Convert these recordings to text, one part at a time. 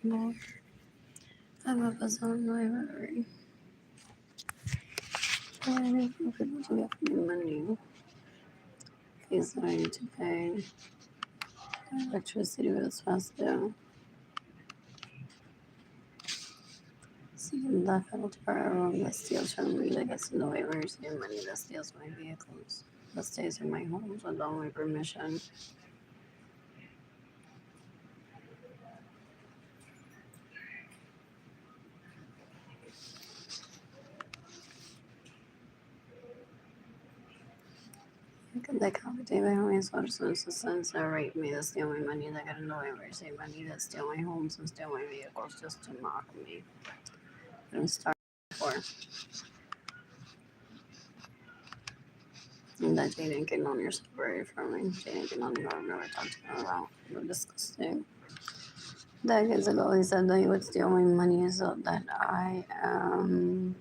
more. I'm up as on library. Why do people to get me money? Fees that I need to pay. Electricity bills past due. Seeking the penalty for everyone that steals from me, that gets in the way of receiving money, that steals my vehicles, that stays in my homes without my permission. They compensate my homies, assistance that rape me, that steal my money, that get in the way of receiving money, that steal my homes and steal my vehicles just to mock me. And start for. And that Jaden getting on your separated from me. Jaden getting on your I've never talked to him about. You're disgusting. Decades ago, he said that he would steal my money so that I am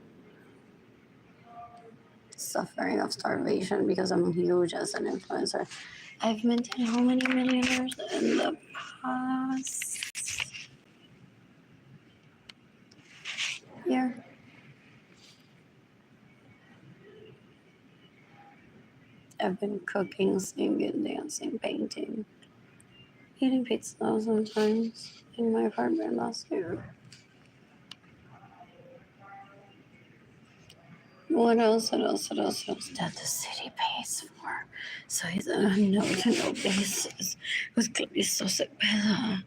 suffering of starvation because I'm huge as an influencer. I've minted how many millionaires in the past year? I've been cooking, singing, dancing, painting, eating pizza sometimes in my apartment last year. What else that the city pays for? So he's on a no-to-no basis with Clarice Cepeda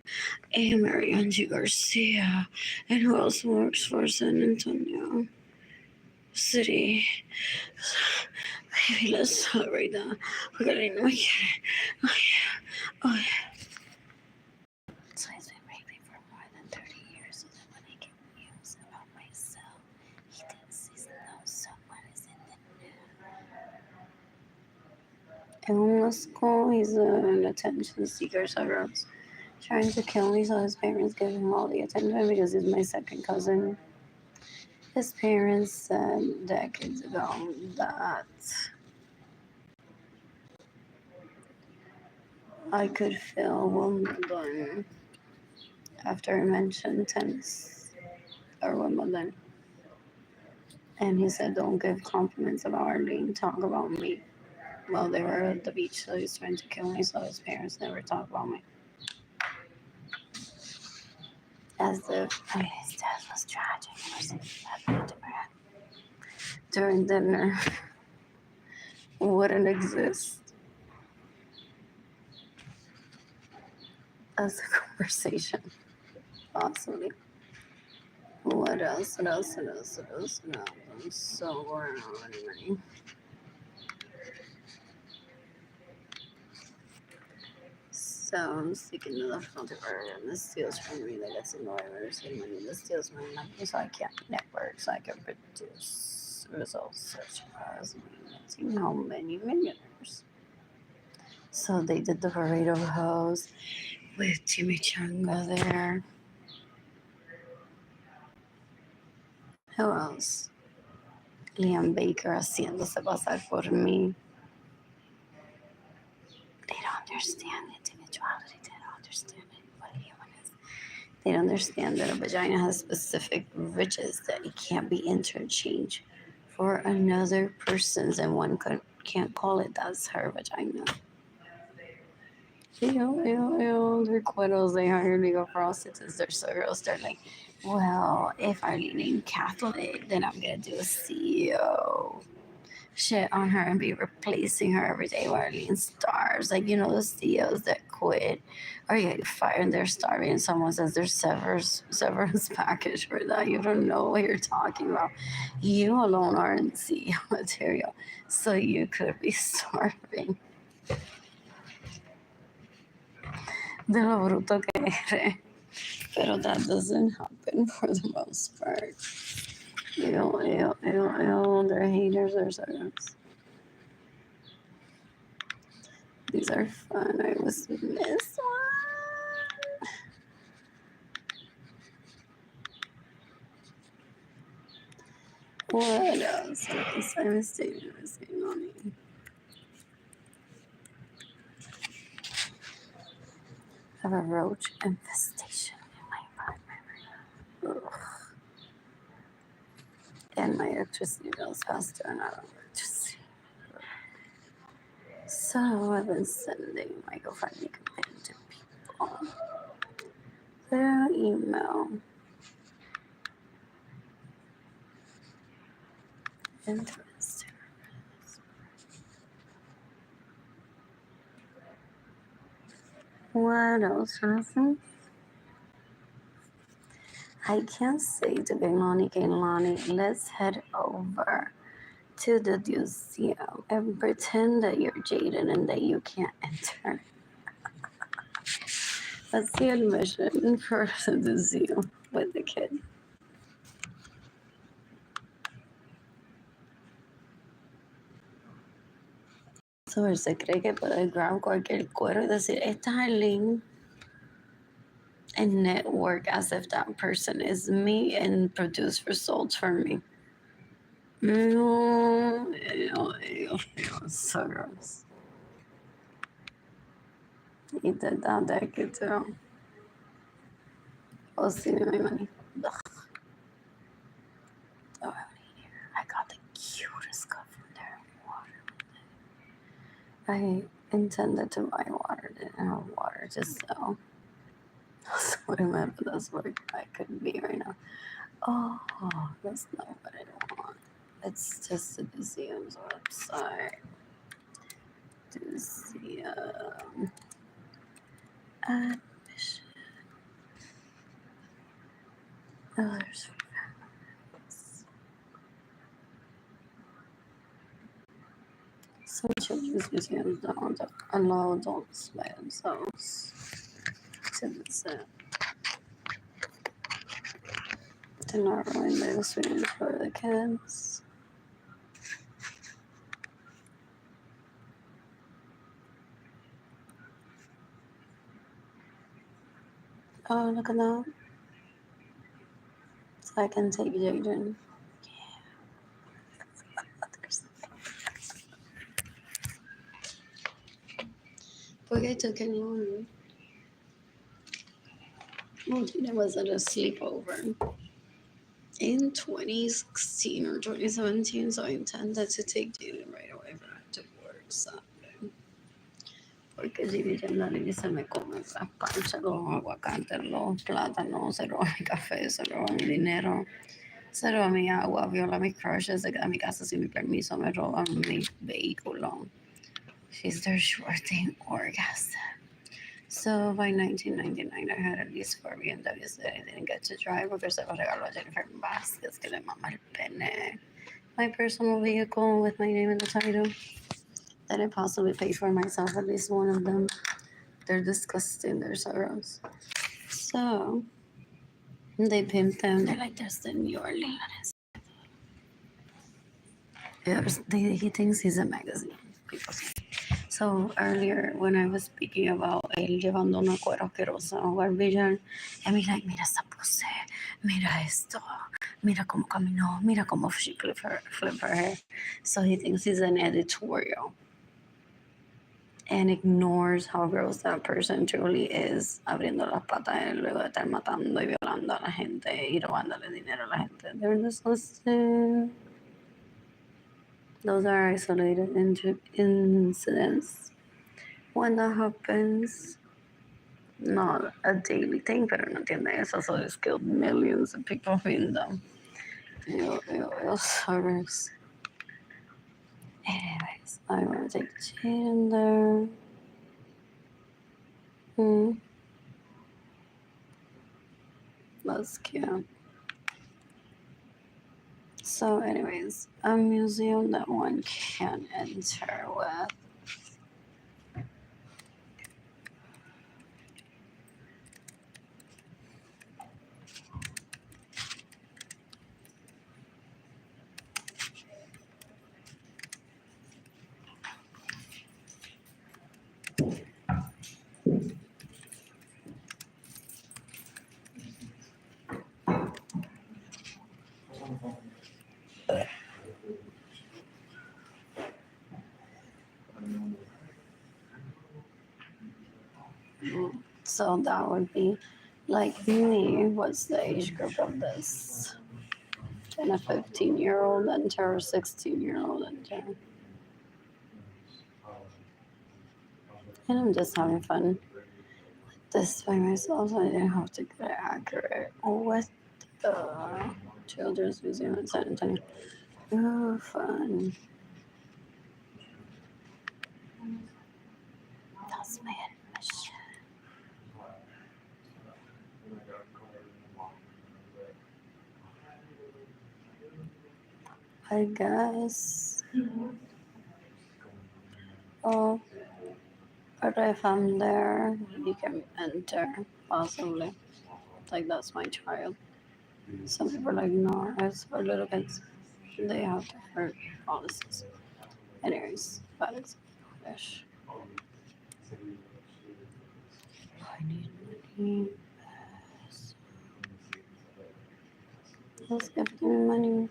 and Marianne G. Garcia. And who else works for San Antonio City? Maybe let's celebrate that. Porque no me quiere. Oh yeah. Oh yeah. So he's been raping for more than 30 years so that when I get news about myself, he thinks he knows someone is in the news. In school, he's an attention seeker, so everyone's trying to kill me, so his parents give him all the attention because he's my second cousin. His parents said decades ago that I could feel Wimbledon after I mentioned tennis or Wimbledon. And he said, don't give compliments about Arlene, talk about me. Well, they were at the beach, so he's trying to kill me, so his parents never talk about me. As if his death was tragic or something happened to her during dinner wouldn't exist as a conversation, possibly. What else? I'm so bored. I don't have any money. So I'm sticking to the filter and this steals from me that gets in the way of receiving money. This steals my money so I can't network, so I can produce results such as minting how many millionaires. So they did the burrito house with chimichanga there. Who else? Liam Baker haciéndose pasar por mí. They don't understand individuality. They don't understand what a human is. They don't understand that a vagina has specific riches that it can't be interchanged for another person's, and one can't call it that's her vagina. They're quittles. They hire legal prostitutes. They're so girls. They're like, well, if Arlene ain't Catholic, then I'm gonna do a CEO shit on her and be replacing her every day while Arlene starves. Like, the CEOs that quit or get fired and they're starving and someone says there's severance package for that. You don't know what you're talking about. You alone aren't CEO material, so you could be starving. De lo bruto que eres. Pero that doesn't happen for the most part. They're haters or servants. These are fun. I was this one. What else? I'm staying on me. I have a roach infestation in my apartment. my electricity bills faster and I don't have electricity. So I've been sending my GoFundMe campaign to people through email and through Instagram. What else was I? I can't say to Kaylani, let's head over to the museum and pretend that you're Jaden and that you can't enter. That's the admission for the museum with the kid. So él se cree que puede grab cualquier cuero y decir, esta es Arlene, and network as if that person is me and produce results for me. Ew, so gross. He did that kid too. Oh, see my money. Ugh. Oh, I got the cutest cup from there. Water. I intended to buy water, didn't have water to sell. So whatever that's what I could be right now. Oh, that's not what I want. It's just the museum's website. Museum admission. Oh, there's some children's museums don't allow adults by themselves to visit. They're not really mainstream for the kids. Oh, look at that. So I can take Jaden. But I took it long. Well, Jaden was at a sleepover in 2016 or 2017, so I intended to take Jaden right away when I took work Saturday. Porque Jaden se me come las panchas, los aguacates, los plátanos, se roba mi café, se roba mi dinero, se roba mi agua, viola mis crushes, se queda en mi casa sin mi permiso, me roba mi vehículo. She's their shorting orgasm. So by 1999, I had at least 4 BMWs that I didn't get to drive because se los regaló a Jennifer Vasquez, que le mama el pene. My personal vehicle with my name in the title. That I possibly paid for myself, at least one of them. They're disgusting, they're so gross. So they pimped them. They're like, there's the New Orleans. He thinks he's a magazine. People say. So earlier, when I was speaking about él llevando una cuero asquerosa a Barbilla, and me like, mira esa pose, mira esto, mira cómo caminó, mira cómo she flip her hair. So he thinks he's an editorial and ignores how gross that person truly is, abriendo las patas y luego de estar matando y violando a la gente y robándole dinero a la gente. They're disgusting. Those are isolated incidents. When that happens, not a daily thing, pero no entiende eso, so it's killed millions of people in them. Sorrows. Anyways, I want to take Jaden there. That's cute. So anyways, a museum that one can enter with. So that would be like me. What's the age group of this? and a 15-year-old enter, or 16-year-old enter. And I'm just having fun this by myself, so I didn't have to get it accurate. What the Children's Museum in San Antonio? Oh, fun. That's my admission. I guess. Oh, but if I'm there, you can enter, possibly. Like, that's my child. Some people are like, no, it's for little kids. They have different policies. Anyways, that is English. I need money. Let's give me money.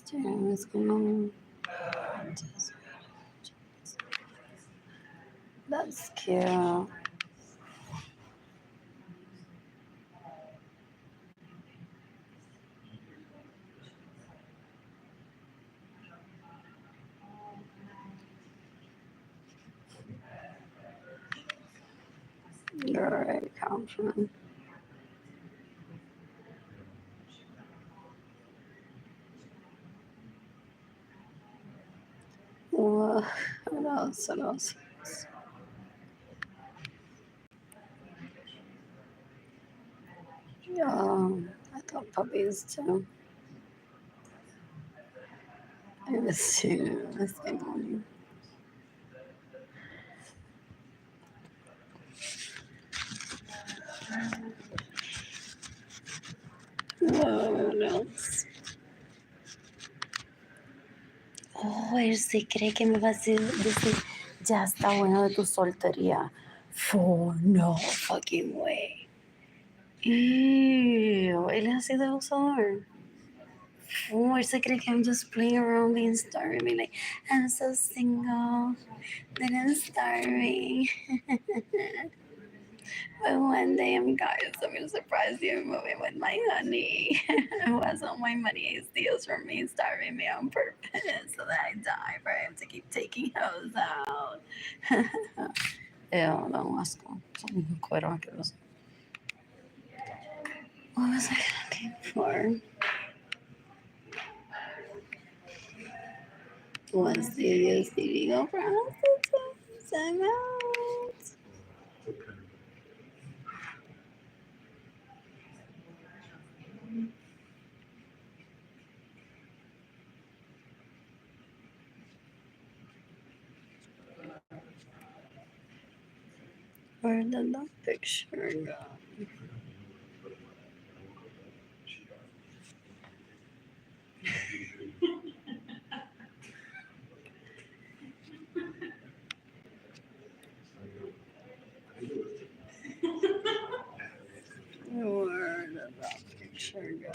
What's going on? That's cute. You're right, Countman. What else? What else? I thought puppies too. I was too. I was thinking. What else? Oh, él se cree que me va a decir, ya está bueno de tu soltería. For no fucking way. Ew, él es así de abusador. Oh, él se cree que I'm just playing around being starving. Like, I'm so single, then I'm starving. But one day I'm guys, I'm gonna surprise you and moving with my honey. Who has all my money he steals from me, starving me on purpose so that I die for him to keep taking hoes out. Ew, no asco. Son cuero asqueroso. What was I looking for? Was the illegal prostitutes? I'm out. Where did that picture go? Where did that picture go?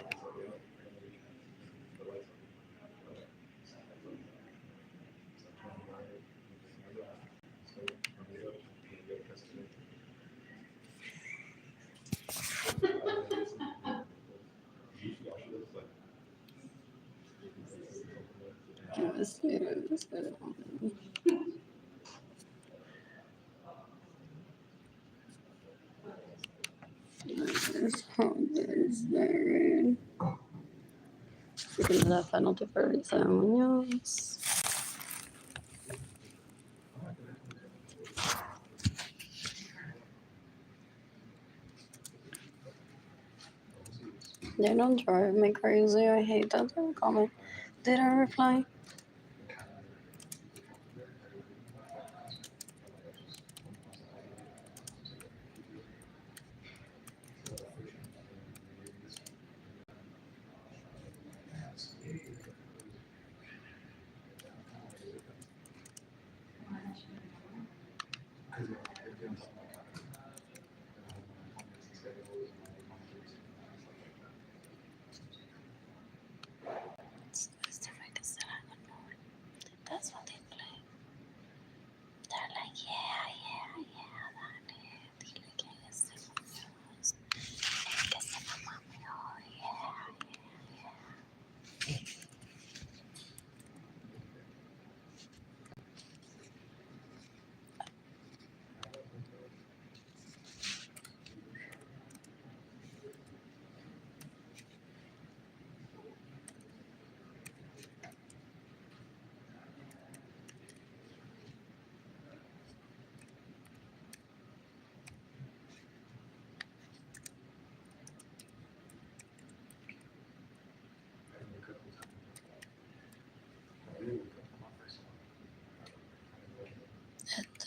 Let's see. There's there. Seguimos la penalty for Lisa Munoz. They don't drive me crazy. I hate that they comment. Did I reply?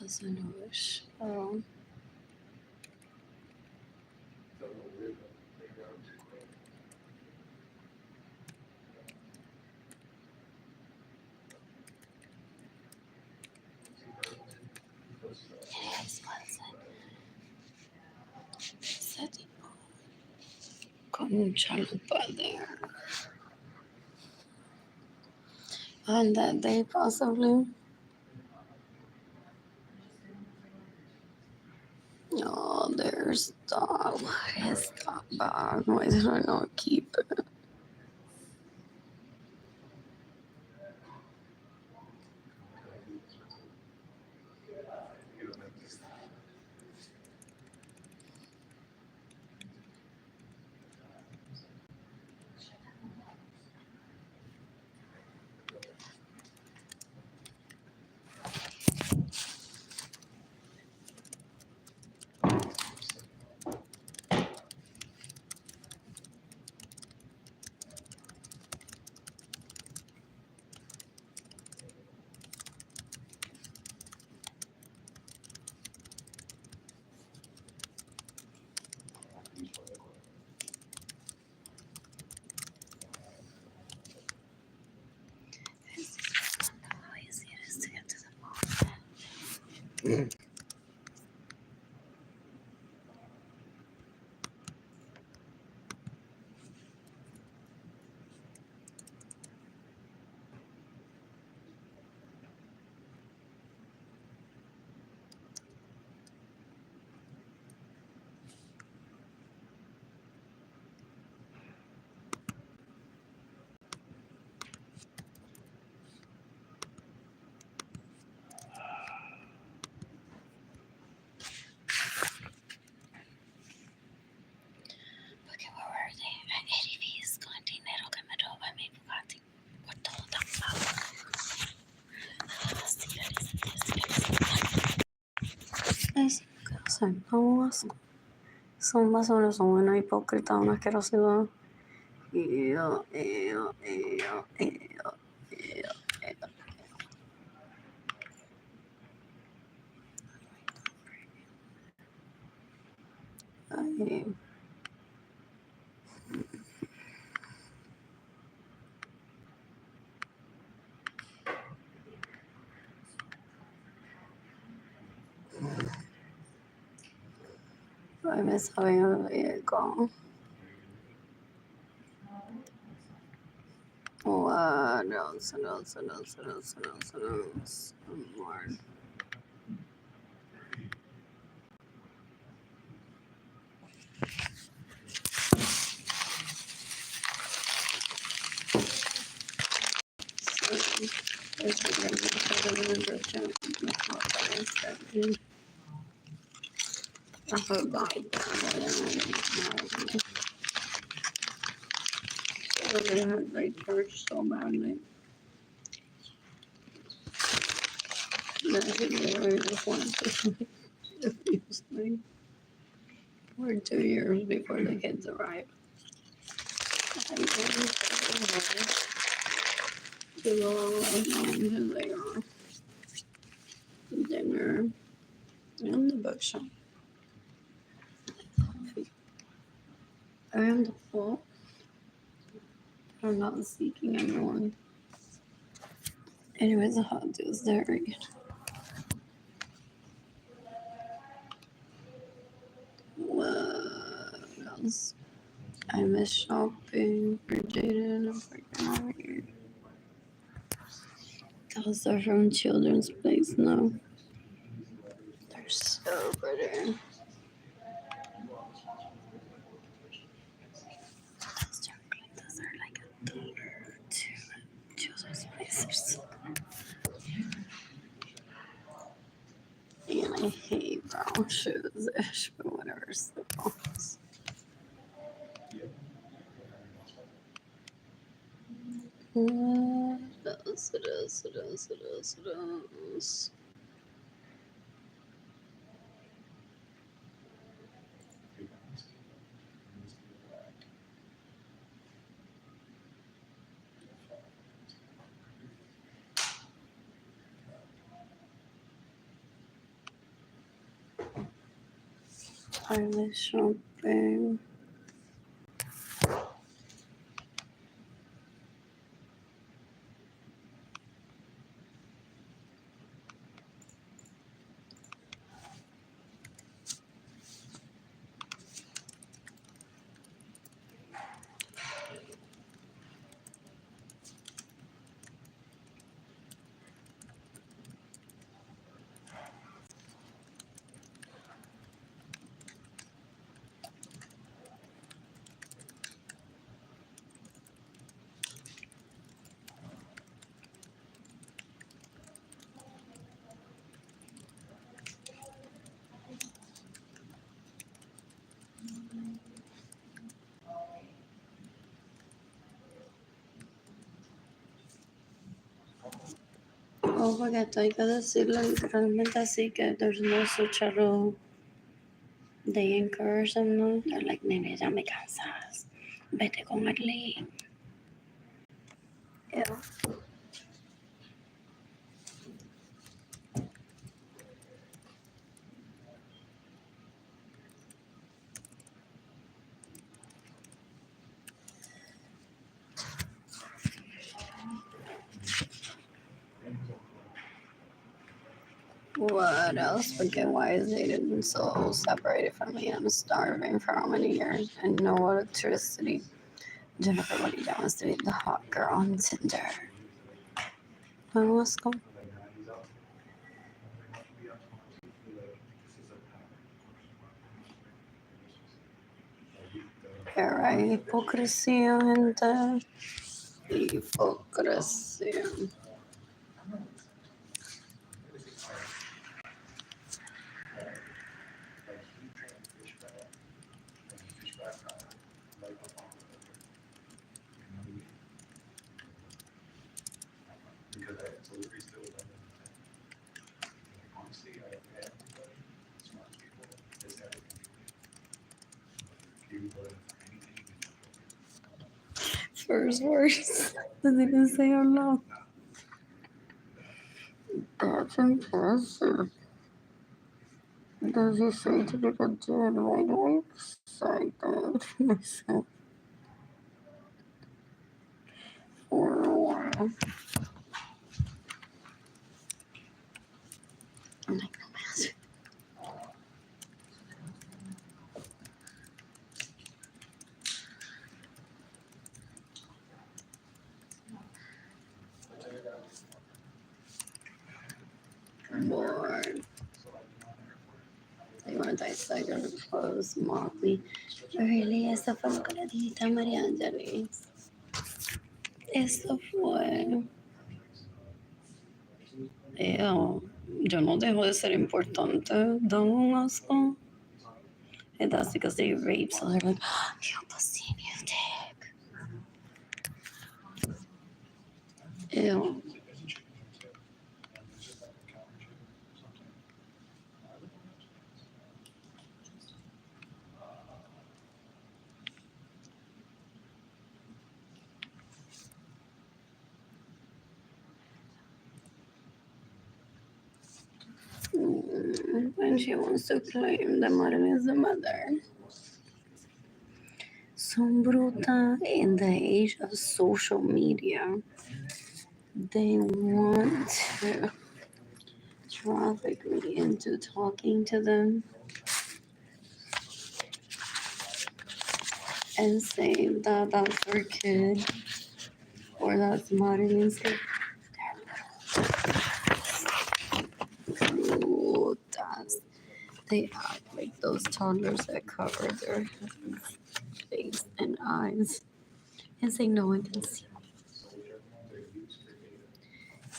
fazendo hoje? Oh. Yes, what's it? Setting con un padre. On that day, possibly. Oh, there's dog. His dog bag. Why did I not keep it? How easy it is to get to the mall. Porque where were they? At Eddie V's con dinero que me roba mi Bugatti. Por todo tan malo. Son más o menos una hipócrita, una asquerosidad. Ay. Ay, me saben el vehicle. What else? More. I forgot that. I had like church so badly. That he really just wanted to abuse me for 2 years before the kids arrived. I went to go along to their dinner and the bookshop. I am the fault. I'm not seeking anyone. Anyways, a hot Tuesday. What else? I miss shopping for Jaden and freaking out here. Those are from Children's Place now. They're so pretty. Those are like $1 to Children's Place. They're so and I hate brown shoes-ish, but whatever. Slip-ons. What else? Private shopping. Oh, porque hay que decirlo literalmente así que there's no such a rule. They encourage them, no? They're like, nene, ya me cansas. Vete con Arlene. Ew. What else? Because why is Aiden so separated from me? I'm starving for how many years and no electricity. Jennifer, what do you wants to be the hot girl on Tinder? Let's go. Era hipocresía, gente. Hipocresía. First words. Doesn't even say how long. That's impressive. Does he say to be a dead right away? Excited myself for a while. I'm like, no matter. Bored. They want to dissect her clothes, mock me. Really, esa fue lo que le dijiste a María Ángeles. Eso fue. Yo no dejo de ser importante. Dame un asco. And that's because they rape, so they're like, oh, you pussy in your dick. Ew. And she wants to claim that Marin is the mother. So bruta in the age of social media. They want to traffic me into talking to them and saying that that's their kid or that's Marin's kid. Brutas. They act like those toddlers that cover their face and eyes and say no one can see.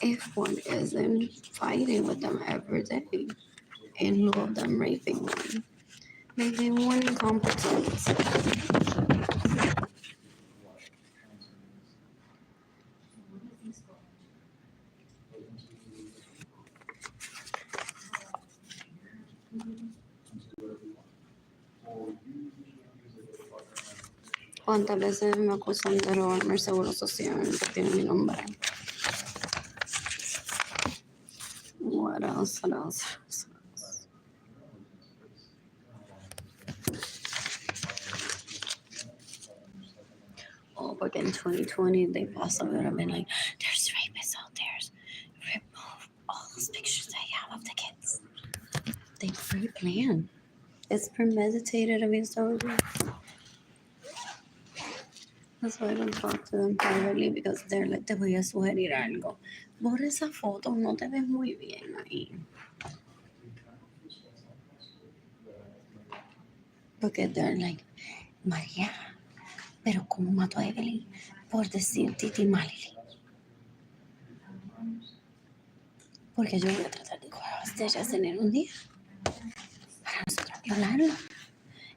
If one isn't fighting with them every day in lieu of them raping one, maybe one incompetence. ¿Cuántas veces me acusan de robarme el seguro social que tiene mi nombre? What else? What else? like in 2020, they possibly would have been like, there's rapists out there. Remove all those pictures they have of the kids. They pre-plan. It's premeditated, I mean, so that's why I don't talk to them privately because they're like, te voy a sugerir algo. Borra esa foto, no te ves muy bien ahí. Porque they're like, María, pero ¿cómo mató a Evelyn? Por decir Titi Malili. Porque yo voy a tratar de coger de ellas tener un día para nosotros violarlo.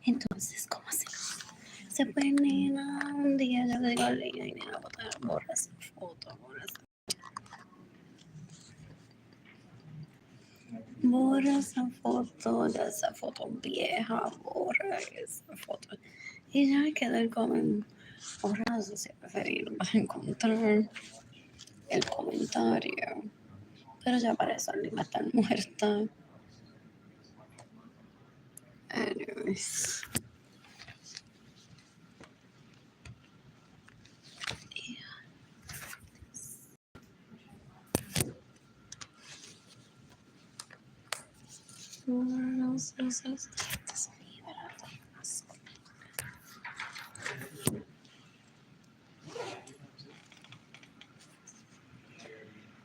Entonces, ¿cómo hacemos? Se puede, nena, un día yo le digo a Lina y nena, borra esa foto, borra esa foto vieja, borra esa foto. Y ya queda el borra eso si preferir, vas a encontrar el comentario. Pero ya para eso Arlene va a estar muerta. Anyways.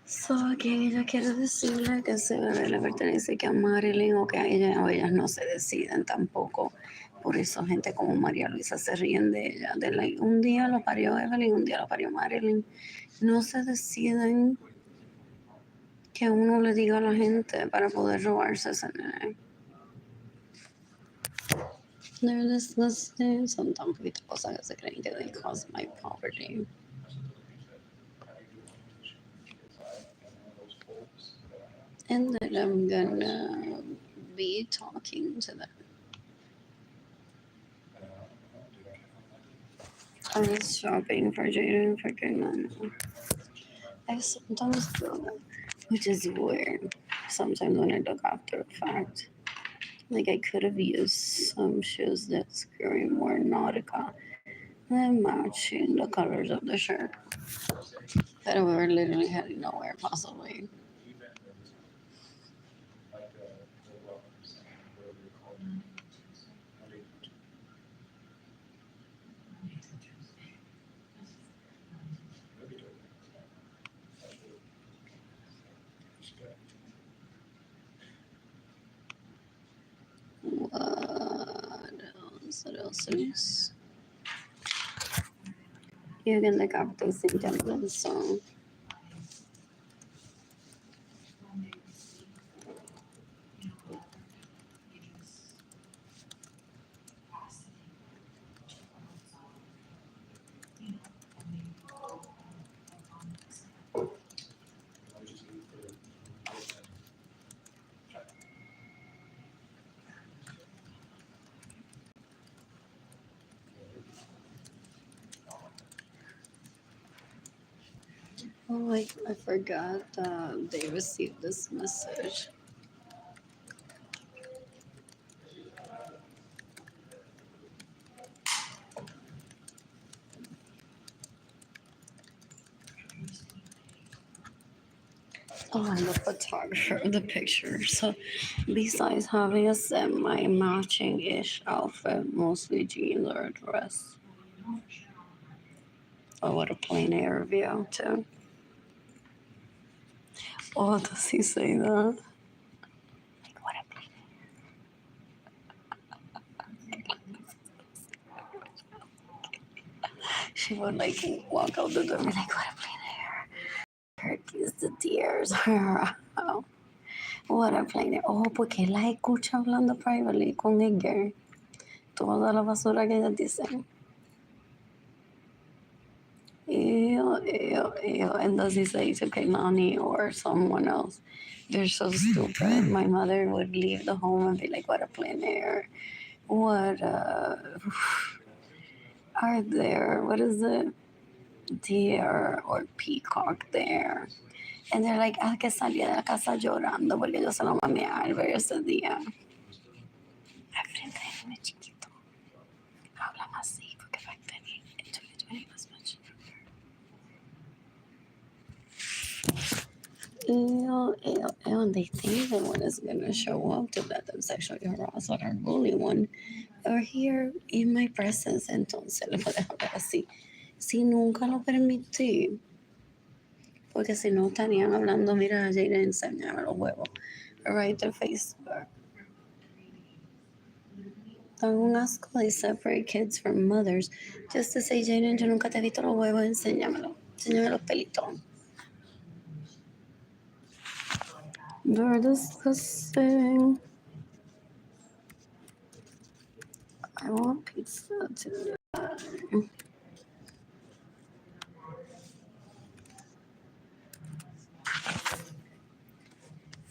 So, que ella quiere decirle que ese bebé le pertenece que a Marilyn o que a ella o ellas no se deciden tampoco. Por eso gente como María Luisa se ríen de ella. Un día lo parió Evelyn, un día lo parió Marilyn. No se deciden que uno le diga a la gente para poder robarse ese nene. They're disgusting. Son tan poquitas cosas que se creen que they cause my poverty. And then I'm gonna be talking to them. I was shopping for Jaden freaking I sometimes do that, which is weird. Sometimes when I look after the fact, like I could have used some shoes that scream more Nautica than matching the colors of the shirt. But we were literally heading nowhere, possibly. What else is? You can look up this in Japanese song. Oh, I forgot they received this message. Oh, I'm the photographer of the picture. So, besides having a semi-matching-ish outfit, mostly jeans or a dress. Oh, what a plain air view, too. Oh, does he say that? Like, what a plain She would, like, walk out the door and be like, what a plain air. Turkeys, the deers. What a plain air. Oh, porque la escucha hablando privately con Edgar. Toda la basura que ellas dicen. Ew, ew, ew. And does he say to Kaimani or someone else? They're so stupid. My mother would leave the home and be like, what a plain air. What are there? What is it? Deer or peacock there. And they're like, ah, que salía de la casa llorando porque yo se lo mamé a Albert ese día. Al frente de mi chiquito. Habla más así porque back then in 2020 was much. And they think that one is gonna show up to let them sexually harass or bully one or here in my presence. Entonces le voy a dejar ver así. Si nunca lo permití, porque si no estarían hablando, mira, Jaden enseñaba los huevos. Right to Facebook. Dan un asco, they separate kids from mothers just to say, Jaden, yo nunca te he visto los huevos, enséñamelo. Enséñame los pelitos. They're disgusting. I want pizza today.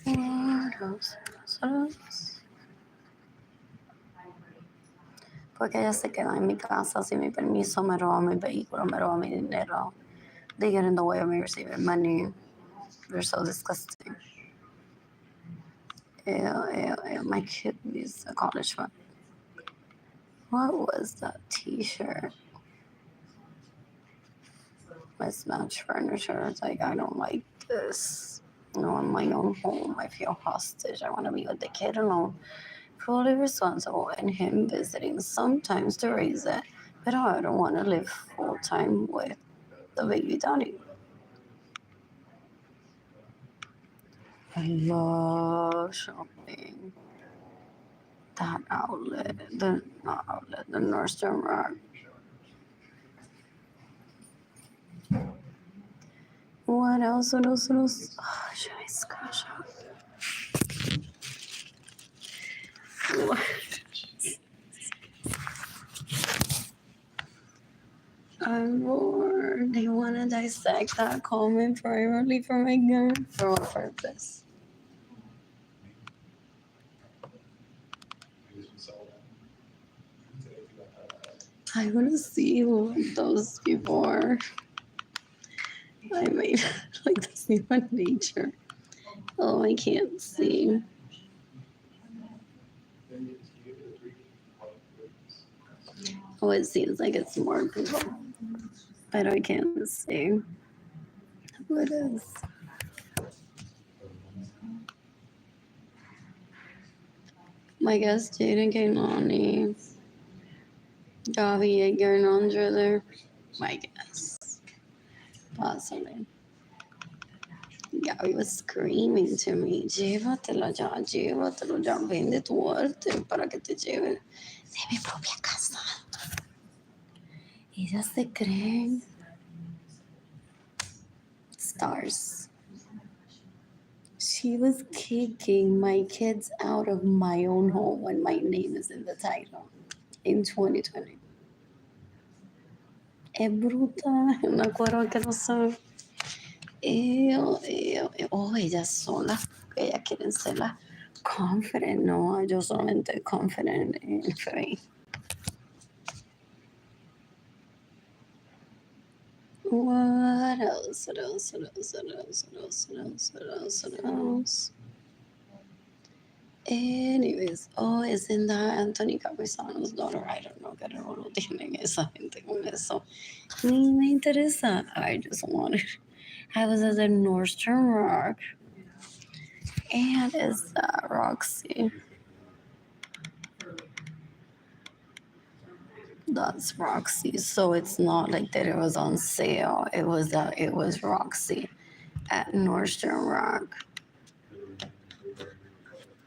What else? Porque ella se queda en mi casa sin mi permiso, me roba mi vehículo, me roba mi dinero. They get in the way of me receiving money. They're so disgusting. Ew. My kid needs a college fund. What was that t-shirt? Mismatched furniture. It's like, I don't like this. No, in my own home, I feel hostage. I want to be with the kid alone. Fully responsible and him visiting sometimes to raise it. But I don't want to live full time with the baby daddy. I love shopping. That outlet, not outlet, the Nordstrom Rack. What else? Oh, should I screenshot? What? I'm bored. Do you want to dissect that comment privately for my gun? For what purpose? I want to see who those people are. I made like this human nature. Oh, I can't see. Oh, it seems like it's more people, but I can't see who it is. My guess Jaden Kainani, Gavi, Edgar, and Andre. My guess. Possibly. Gaby was screaming to me, llévatelo ya, vende tu arte para que te lleve de mi propia casa. Ellas se creen stars. She was kicking my kids out of my own home when my name is in the title in 2020. Es bruta, una cuerva que no sabe. Oh, ellas son las, ellas quieren ser las confident. No, yo solamente confident en fe. What else? Anyways, oh, isn't that Anthony Caprizano's daughter? I don't know qué revolú tienen esa gente con eso. Ni me interesa. I just wanted. I was at the Nordstrom Rack. And it's Roxy. That's Roxy. So it's not like that it was on sale. It was Roxy at Nordstrom Rack.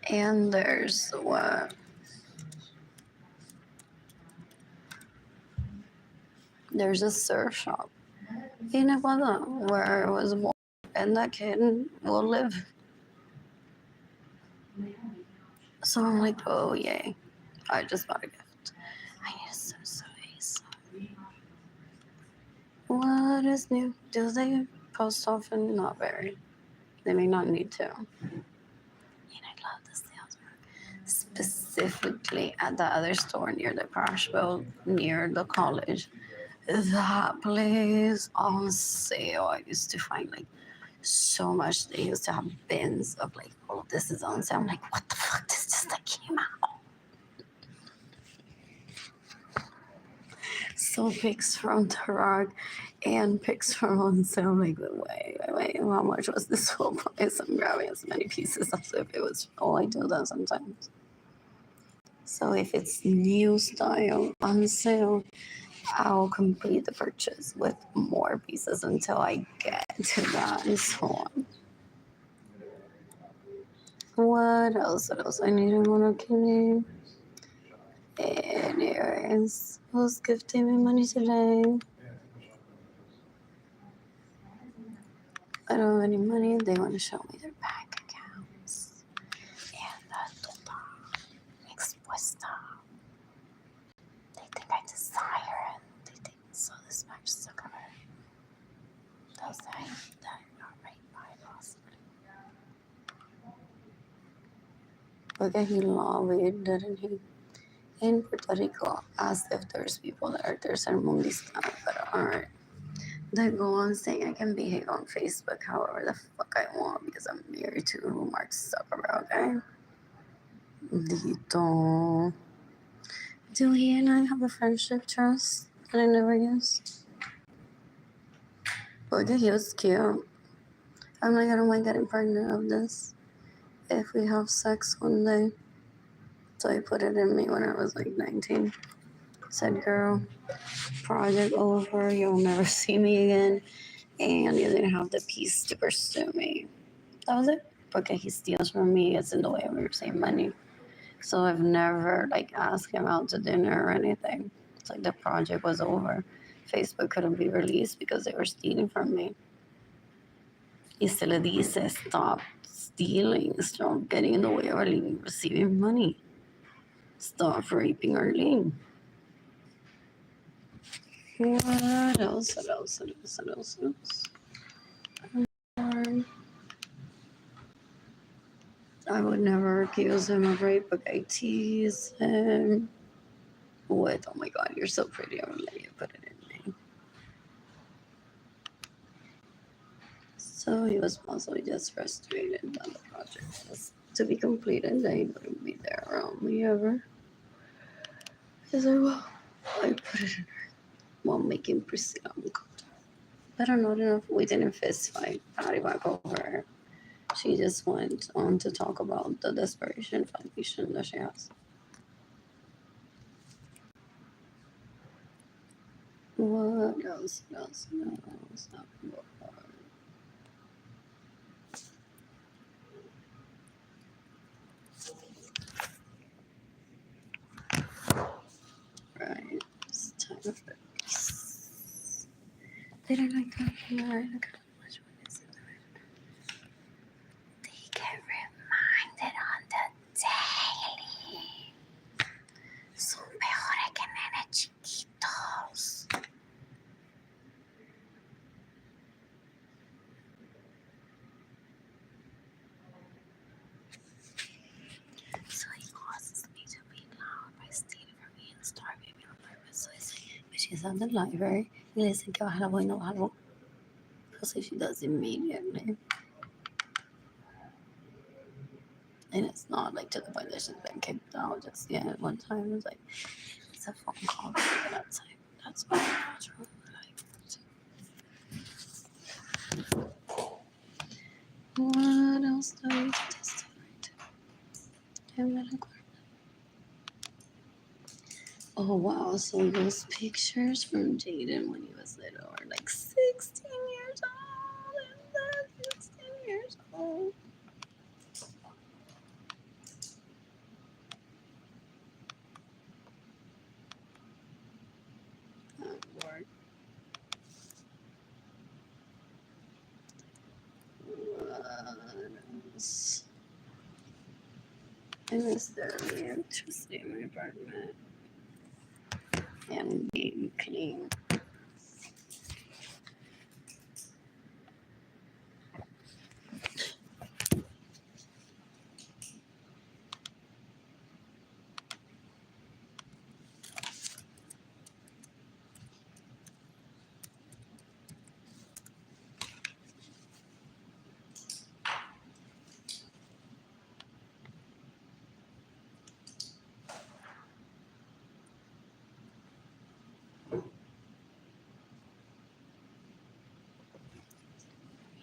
And there's what? There's a surf shop in Nevada where it was born, and that kid will live. So I'm like, oh yay! I just bought a gift. I need a surprise. What is new? Do they post often? Not very. They may not need to. And I love the sales rack. Specifically at the other store near the Parshville, near the college. That place on sale. I used to find like so much. They used to have bins of like, oh, this is on sale. I'm like, what the fuck? This just like came out. So pics from the rack. and picks from on sale. I'm like, wait, how much was this whole price? I'm grabbing as many pieces as if it was all I do that sometimes. So if it's new style on sale, I'll complete the purchase with more pieces until I get to that and so on. What else? What else I need to want to keep? Anyways, who's gifting me money today? I don't have any money. They want to show me their bank accounts. And toda expuesta. They think I desire it. They think so this much sugar. They'll say that I'm not right by us. Look at he lobbied, didn't he? In Puerto Rico, asked if there's people that are tercermundista but aren't. They go on saying I can behave on Facebook however the fuck I want because I'm married to Mark Zuckerberg, okay? Dito. Do he and I have a friendship trust that I never used? Look at he was cute. I'm like, I don't mind getting pregnant of this if we have sex one day. So he put it in me when I was like 19. Said, girl, project over, you'll never see me again, and you didn't have the peace to pursue me. That was it. Because he steals from me, it's in the way of me saving money. So I've never like asked him out to dinner or anything. It's like the project was over. Facebook couldn't be released because they were stealing from me. Y se le dice, stop stealing, stop getting in the way of Arlene receiving money. Stop raping Arlene. What else? What else? What else? What else? What else? I would never accuse him of rape, but I tease him with, oh my god, you're so pretty, I'm gonna let you put it in me. So he was possibly just frustrated that the project was to be completed, that he wouldn't be there around me ever. He's like, well, I put it in her while making Priscilla uncomfortable. But not enough, we didn't fist fight, patty back over her. She just went on to talk about the desperation foundation that she has. What else? What else? What else? Right, it's time for peace. They don't like that. Which one is it? They get reminded on the daily. Son mejores que nenes chiquitos. So he causes me to be loud by stealing from me and starving me on purpose. So she's at the library. Y le dicen que baje la voz y no baja la voz. So she does immediately. And it's not like to the point that she's been kicked out just yet. One time it was like, it's a phone call at that time. That's why I'm not sure. What else do I need to testify to? Oh wow, so those pictures from Jaden when he was little are like 16 years old. And 16 years old. Oh Lord. What else? I miss the electricity in my apartment and being clean.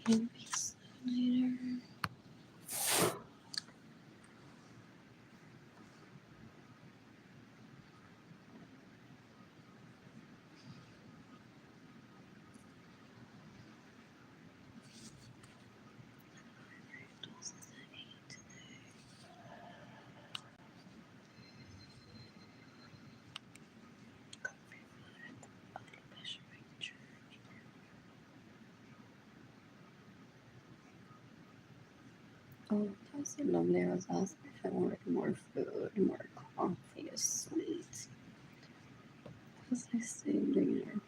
Maybe later. Oh, that's so lovely. I was asking if I wanted more food, more coffee, a sweet. Because I stayed later.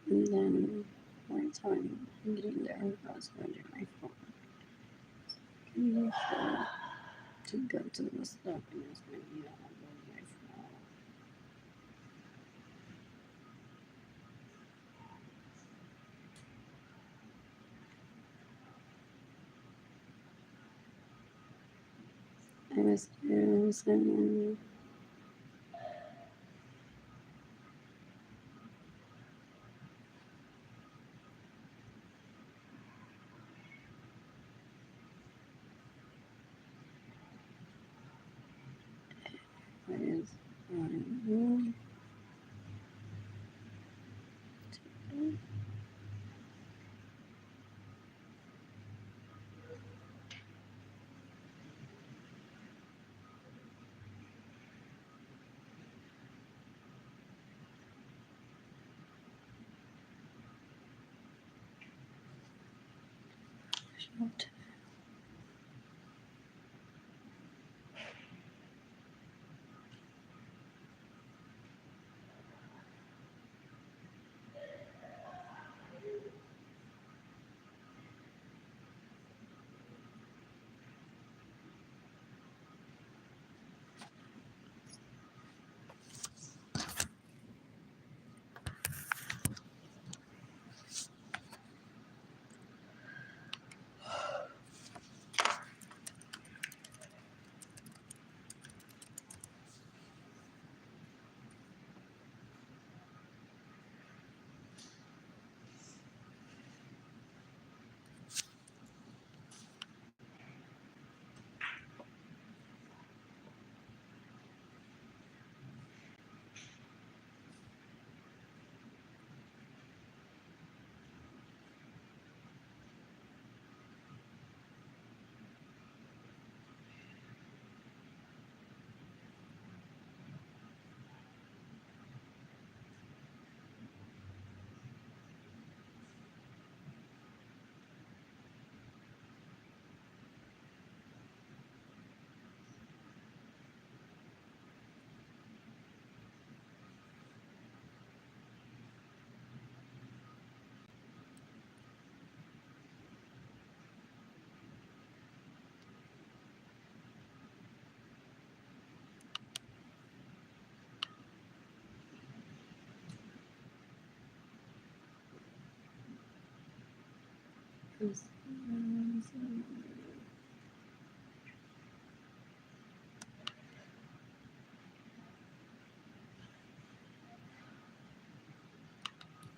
And then by the time I'm getting there, I was going to do my phone. Can you sure to go to the stop and it's going to be on my phone? I missed you, Simon. What is fine? Shut.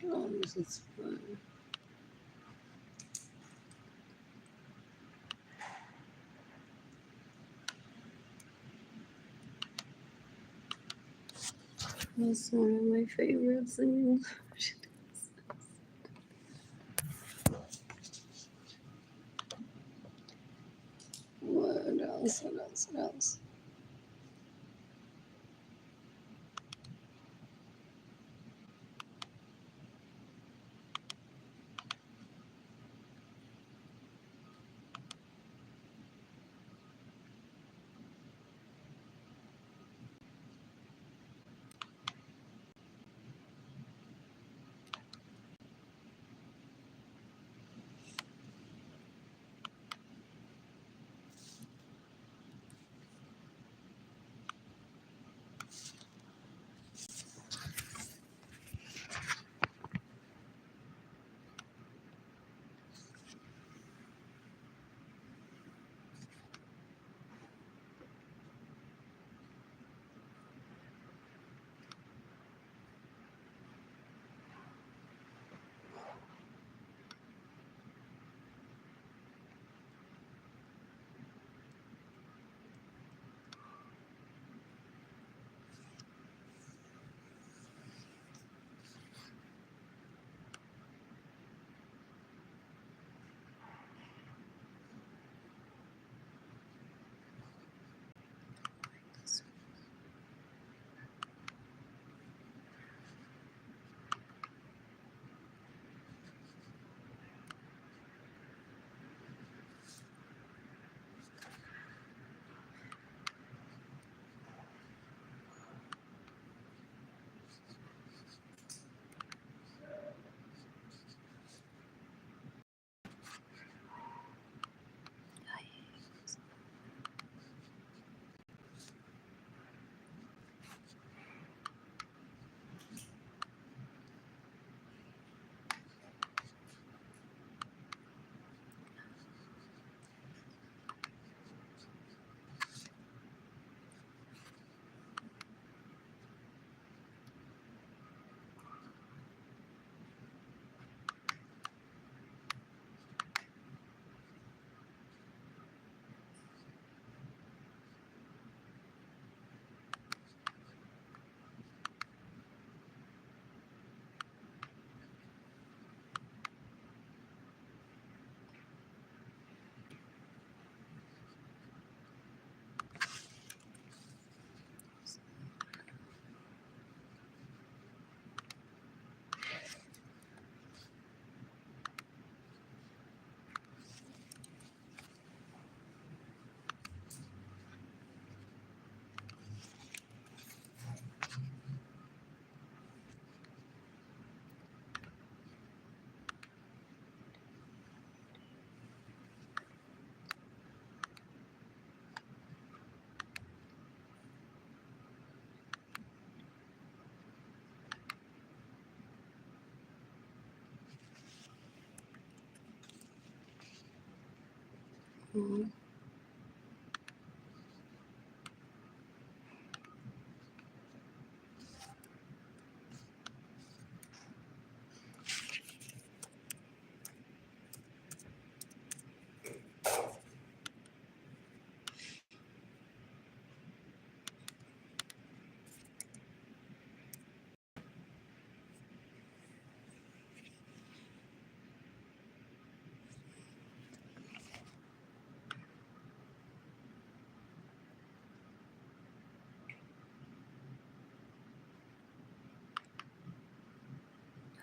Oh, this is fun. That's one of my favorite things. What else? What else? What else? Mm-hmm.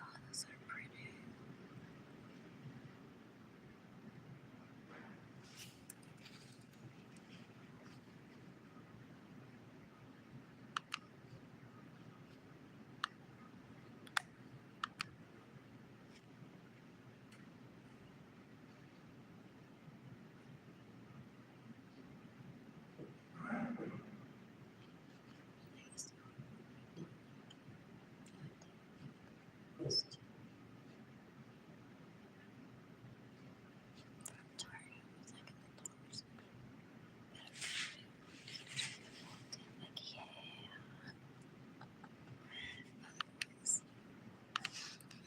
Oh, those are pretty.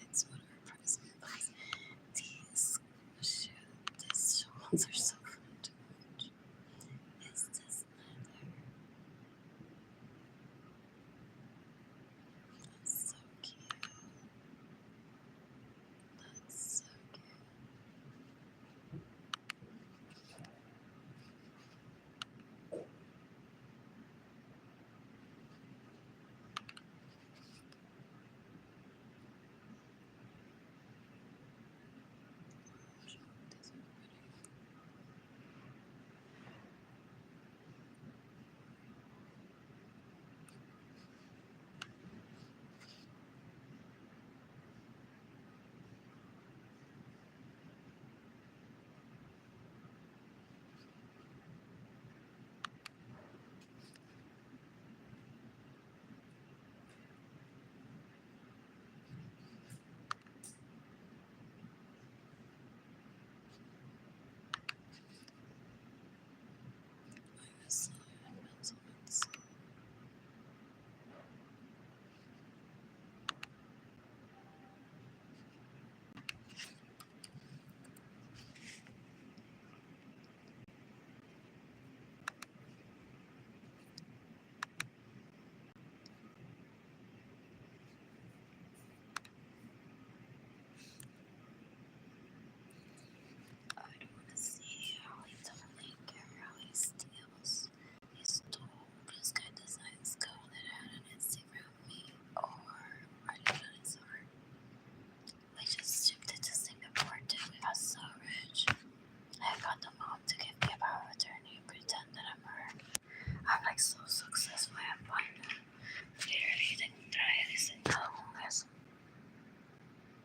It's one of our prize members. These ones are so fun to watch. Is this leather? That's so cute. That's so cute. I don't want to see how he totally care how he steals. He stole this guy designs code that I had on Instagram me or Arlene Lorenzo. We just shipped it to Singapore too. We got so rich. I got the mom to give me a power of attorney and pretend that I'm her. I'm like so successful at finding. Literally tengo un traje diseñado con eso.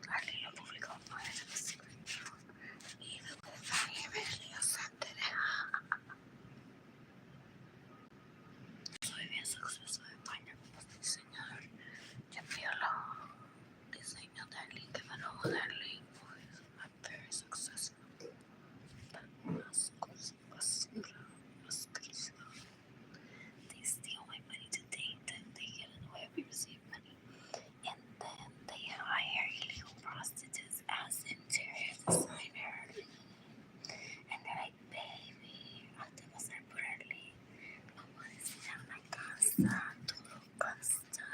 Alguien lo publicó por eso en Instagram. Y después alguien me dio sangre. Soy bien successful en España como diseñador. Yo envío los diseños de Arlene que me lo hago de Arlene. I'm very successful. Más cosas, más cosas. They steal my money to date, then they get in the way of me receiving money. And then they hire illegal prostitutes as interior designer. And they're like, baby, hazte pasar por Arlene. Vamos a diseñar una casa, todo consta.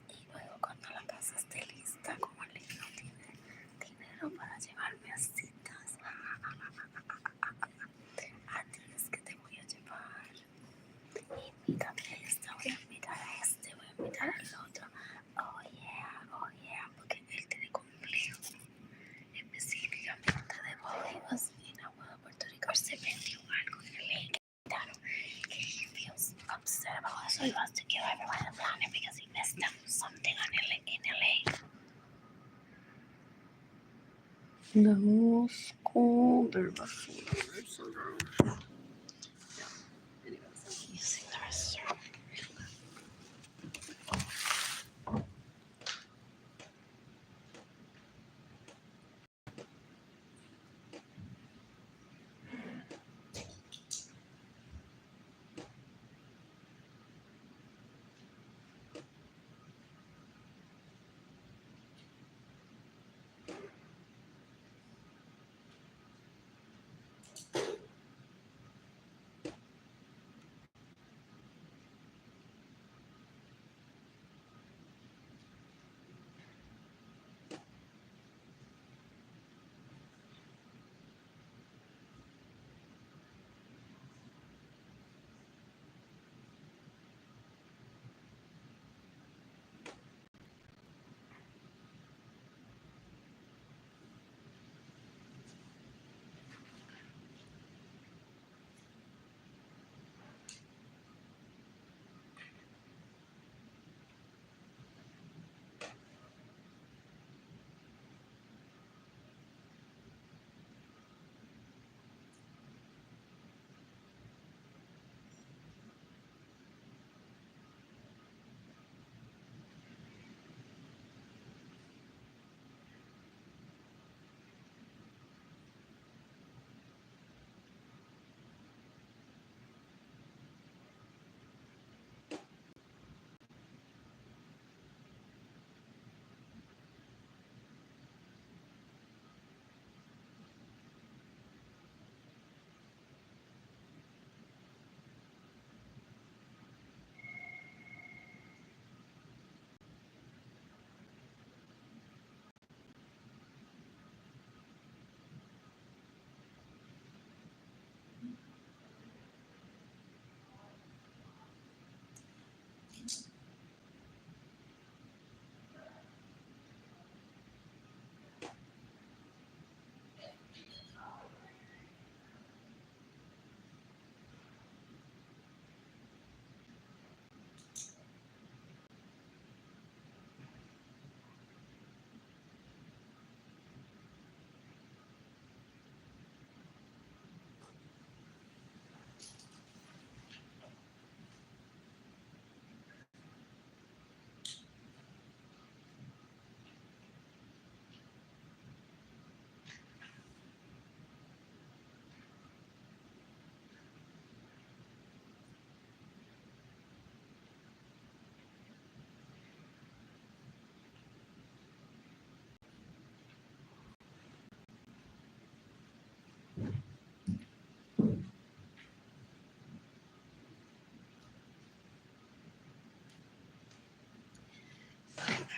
Y luego cuando la casa esté lista, como Arlene no tiene dinero para llevarme a citas, a ti es que te voy a llevar. Invítame a esta, voy a invitar a este, voy a invitar al otro. Oh yeah, porque él tiene complejo específicamente de bodegas en agua de Puerto Rico. Se vendió algo que le quitaron. He feels upset about it, so he wants to kill everyone on the planet because he messed up something in LA. No school, they're basura. Yeah. Anyways, I'm using the restroom.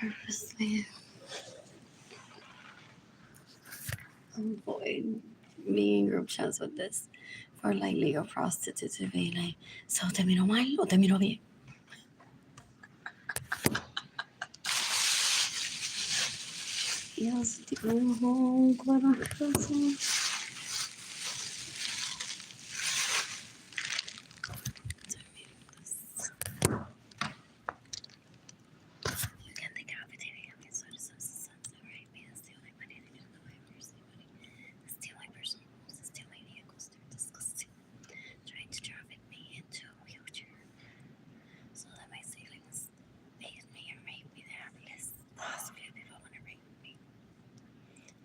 purposely avoid being in group chats with this for like legal prostitutes to be like, so te miro mal o te miro bien. Yes, the home corazón. You can think of it, I sort of sunset, right? Because the only money they don't know ever see money. Steal my personal homes, steal my vehicles, they're disgusting. Trying to traffic me into a wheelchair so that my siblings bathe me and rape me. They have lists. Possibly people want to rape me.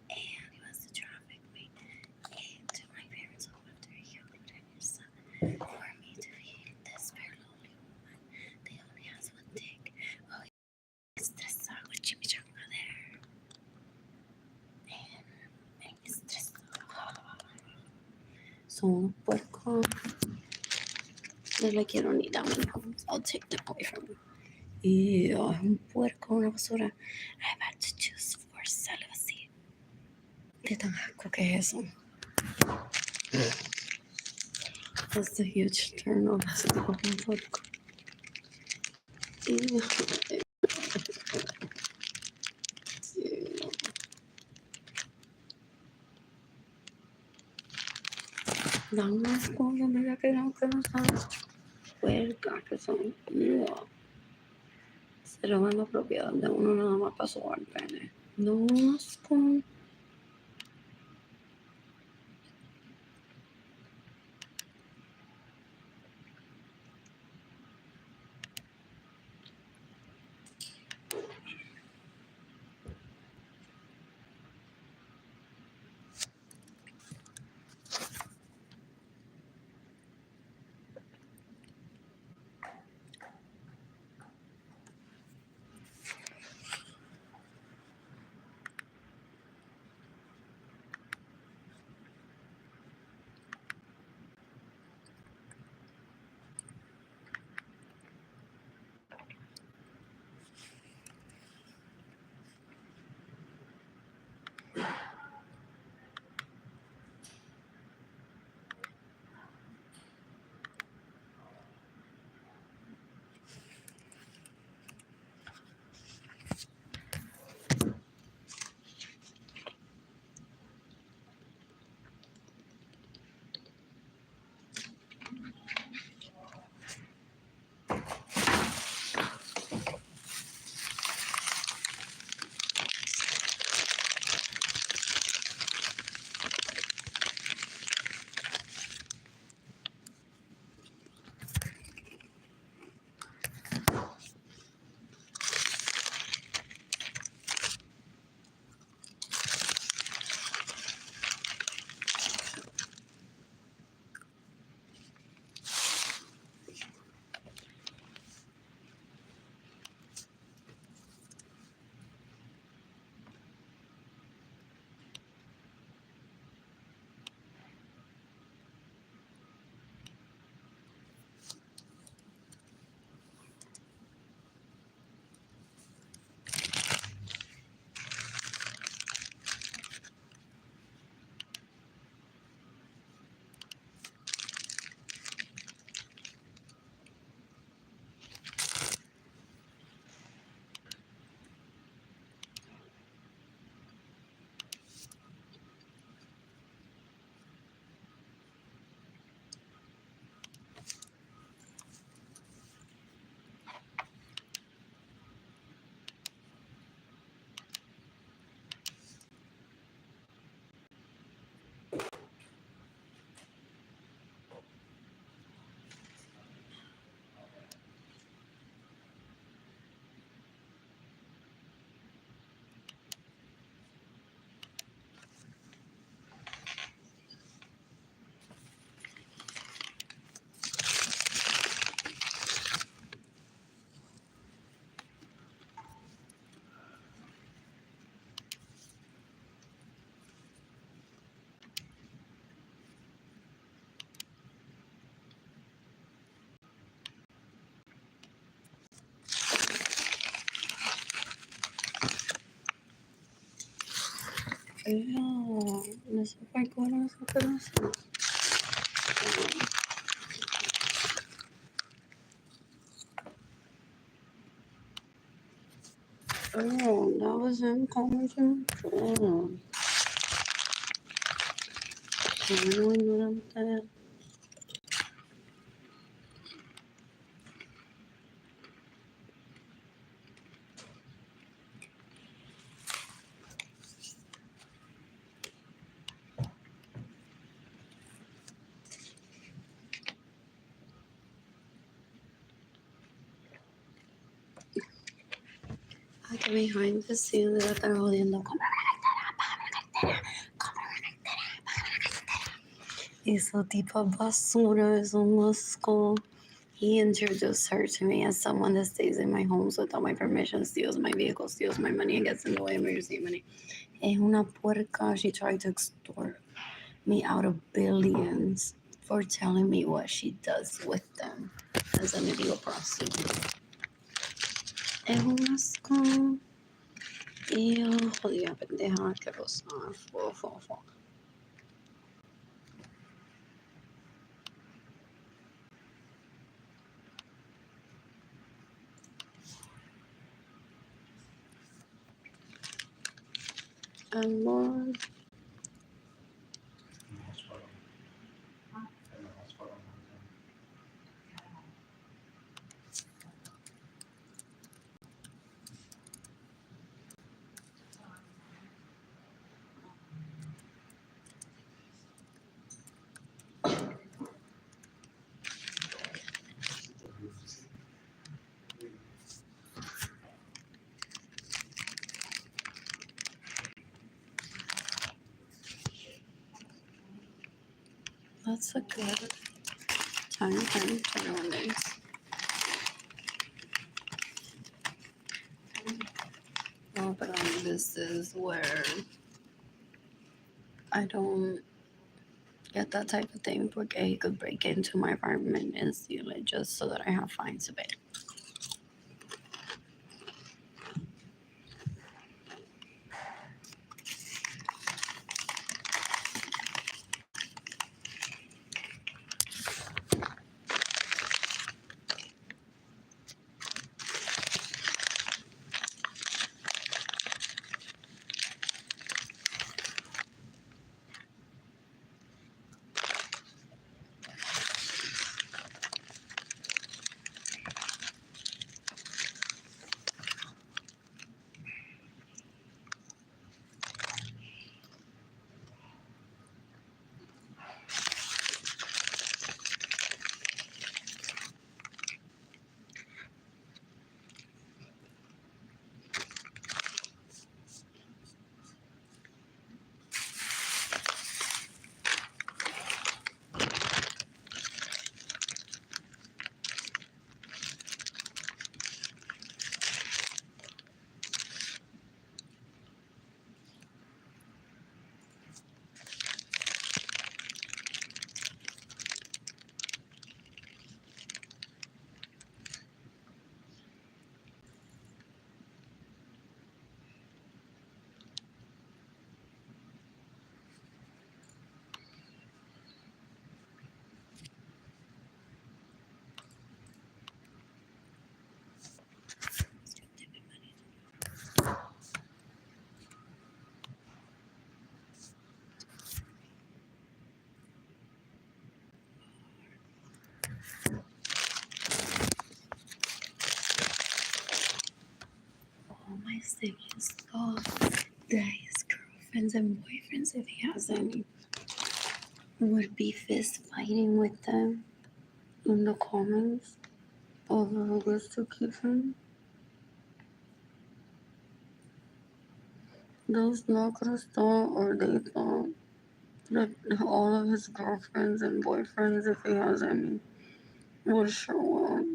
And he wants to traffic me into my parents' home after he killed my 10-year son. For me to be this very lonely woman, they only has one dick. Oh, he's stressado with chimichanga there. And he's stressado. So, puerco. They're like, you don't need that many homes. I'll take them away from you. Ew, es un puerco, una basura. I've had to choose for celibacy. ¿Qué tan asco que es eso? That's a huge turn off. Ese tipo es un puerco. Ew. Ew. Dan asco, yo me había quedado que no son puercas, que son. Ew. Se roban la propiedad de uno nada más para sobar pene. No asco. Ew, no sé por qué no sé qué no sé. Oh, that was intelligent. Oh, I really knew that. Aquí behind the scenes de estar jodiendo. Eso tipo basura, es un muscle. He introduced her to me as someone that stays in my homes without my permission, steals my vehicle, steals my money, and gets in the way of my receipt money. Es una puerca. She tried to extort me out of billions for telling me what she does with them as an illegal prostitute. Es un asco. Ew, jodida pendeja, qué cosa. Fo. Amor. That's a good time frame for nowadays. Oh, but this is where I don't get that type of thing porque he could break into my apartment and steal it just so that I have fines to pay. All my siblings thought that his girlfriends and boyfriends, if he has any, would be fist fighting with them in the comments over who gets to keep him. Those knockers thought, or they thought, that all of his girlfriends and boyfriends, if he has any, would show up.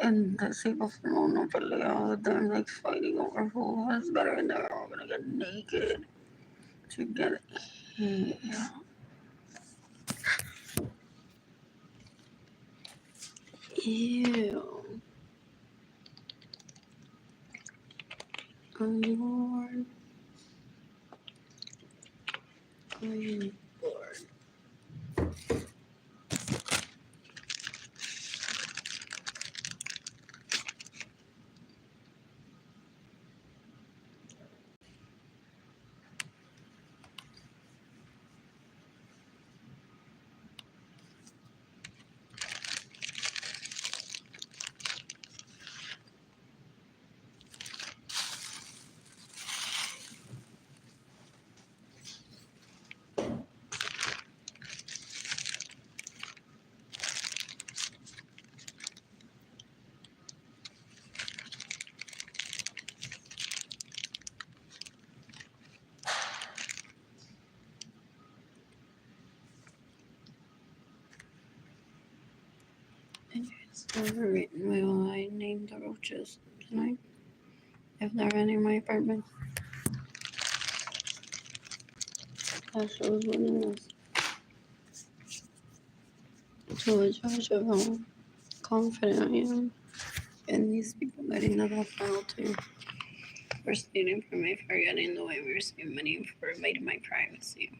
And the people from no pelea with them, like fighting over who has better, and they're all gonna get naked to get it. Yeah. Ew. Oh Lord. I'm bored. It's overwritten. Will I name the roaches tonight? If they're in my apartment. That shows what it is. To judge of how confident I am in these people letting the file too. For stealing from me, forgetting the way we receive money for invading my privacy.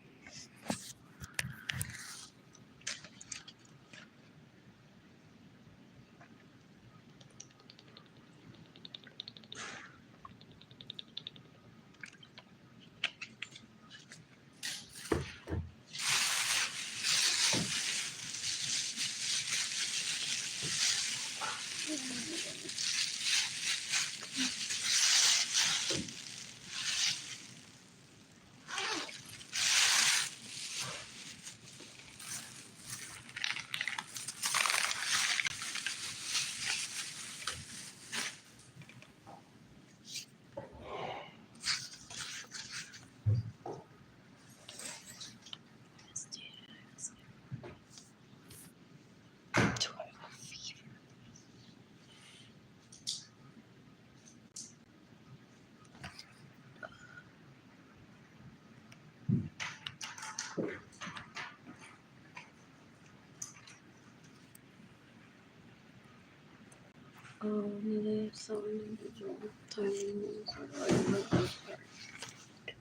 Oh, they so individual. Timing is what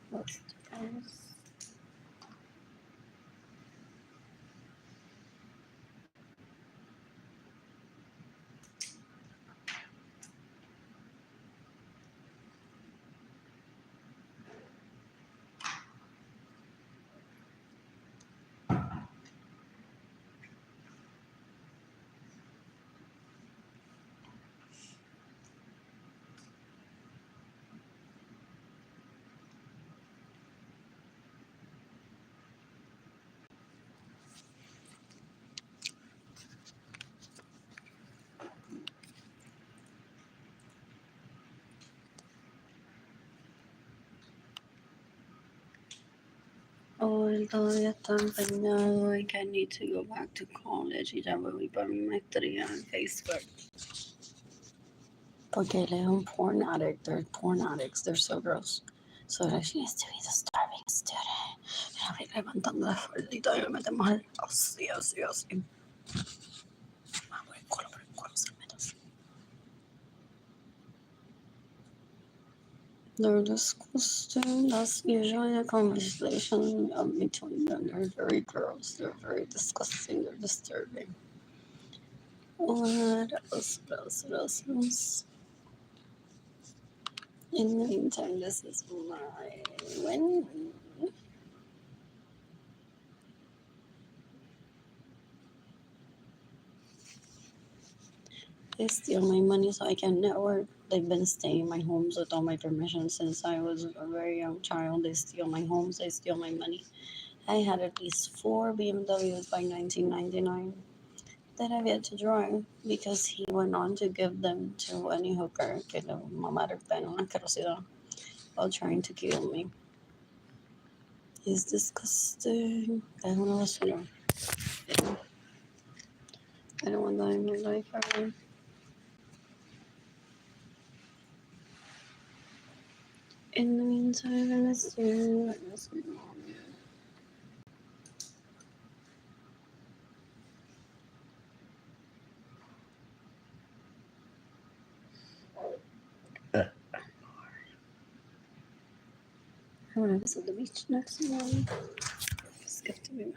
What's the else? Oh, él todavía está empeñado y que I need to go back to college y ya voy para mi maestría en Facebook. Porque él es un porn addict. They're porn addicts. They're so gross. So that she needs to be the starving student. Y ahora levantando la faldita y me metemos al así, así, así. Por el culo se me mete. They're disgusting. That's usually a conversation between them. They're very gross. They're very disgusting. They're disturbing. What else? What else? What else? What else? In the meantime, this is my win. They steal my money so I can network. They've been staying in my homes without my permission since I was a very young child. They steal my homes. They steal my money. I had at least 4 BMWs by 1999 that I've yet to drive because he went on to give them to any hooker que le mamara en una carosidad while trying to kill me. He's disgusting. Es una basura. I don't want that in my life ever. In the meantime, I miss you. I miss my mom. I want to visit the beach next month. to be mad.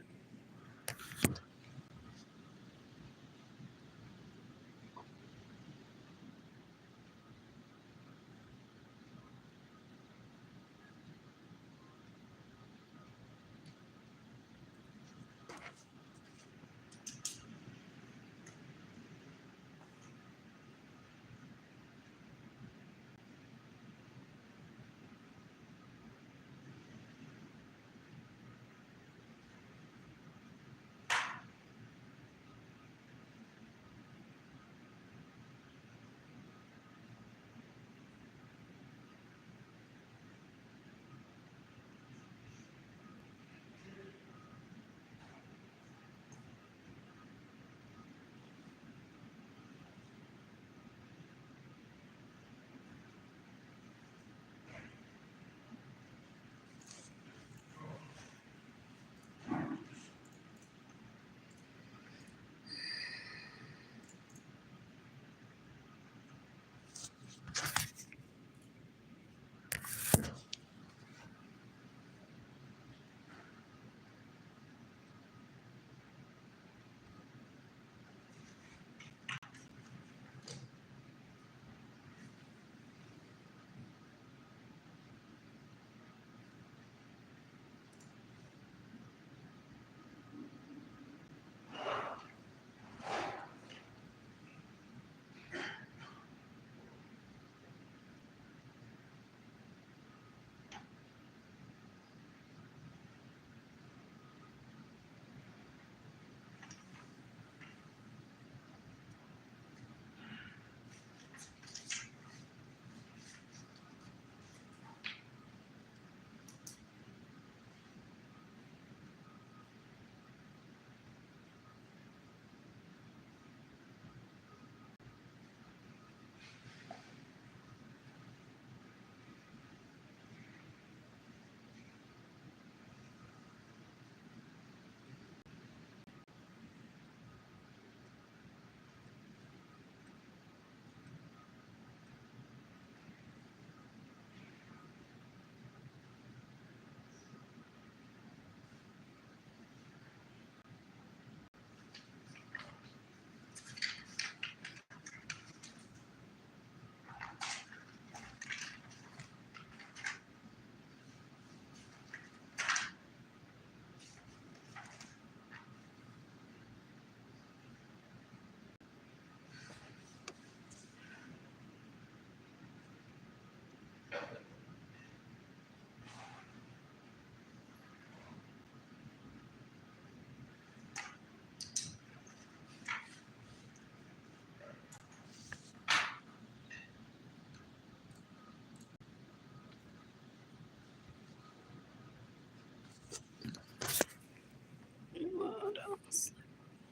What else?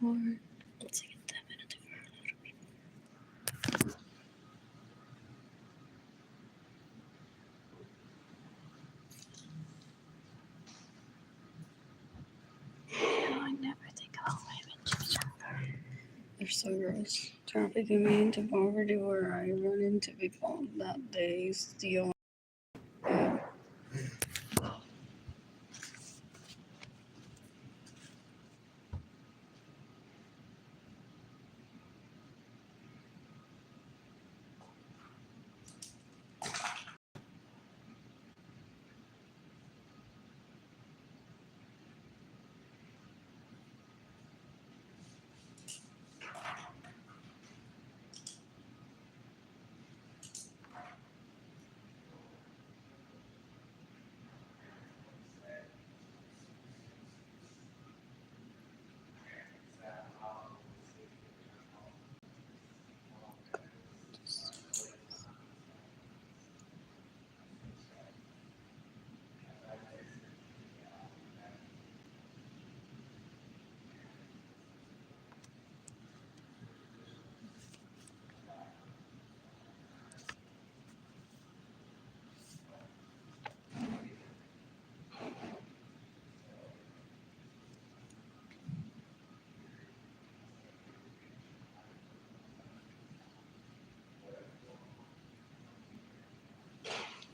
Lord, let's get that minute to I never think about women to each other. They're so gross. Trafficking me into poverty where I run into people that they steal.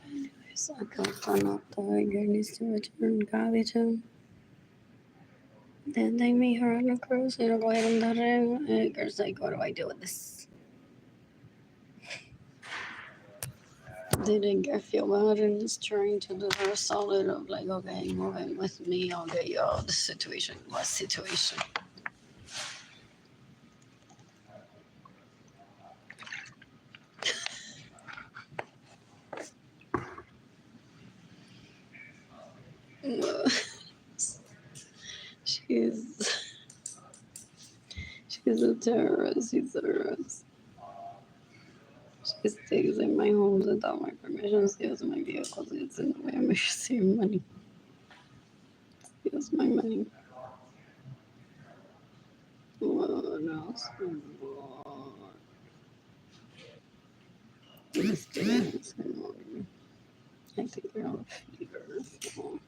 Anyways, I can't find out the guy needs to return Kylie to. Then they meet her on a cruise y luego era un darreo. And the girl's like, what do I do with this? They didn't get feel bad and is trying to do her a solid of like, okay, move in with me. I'll get you out of the situation. What situation? She's a terrorist. She's a terrorist. She stays in my home without my permission, steals my vehicles, gets in the way of me receiving money. Steals my money. What else? This is I think they're on a fever. So.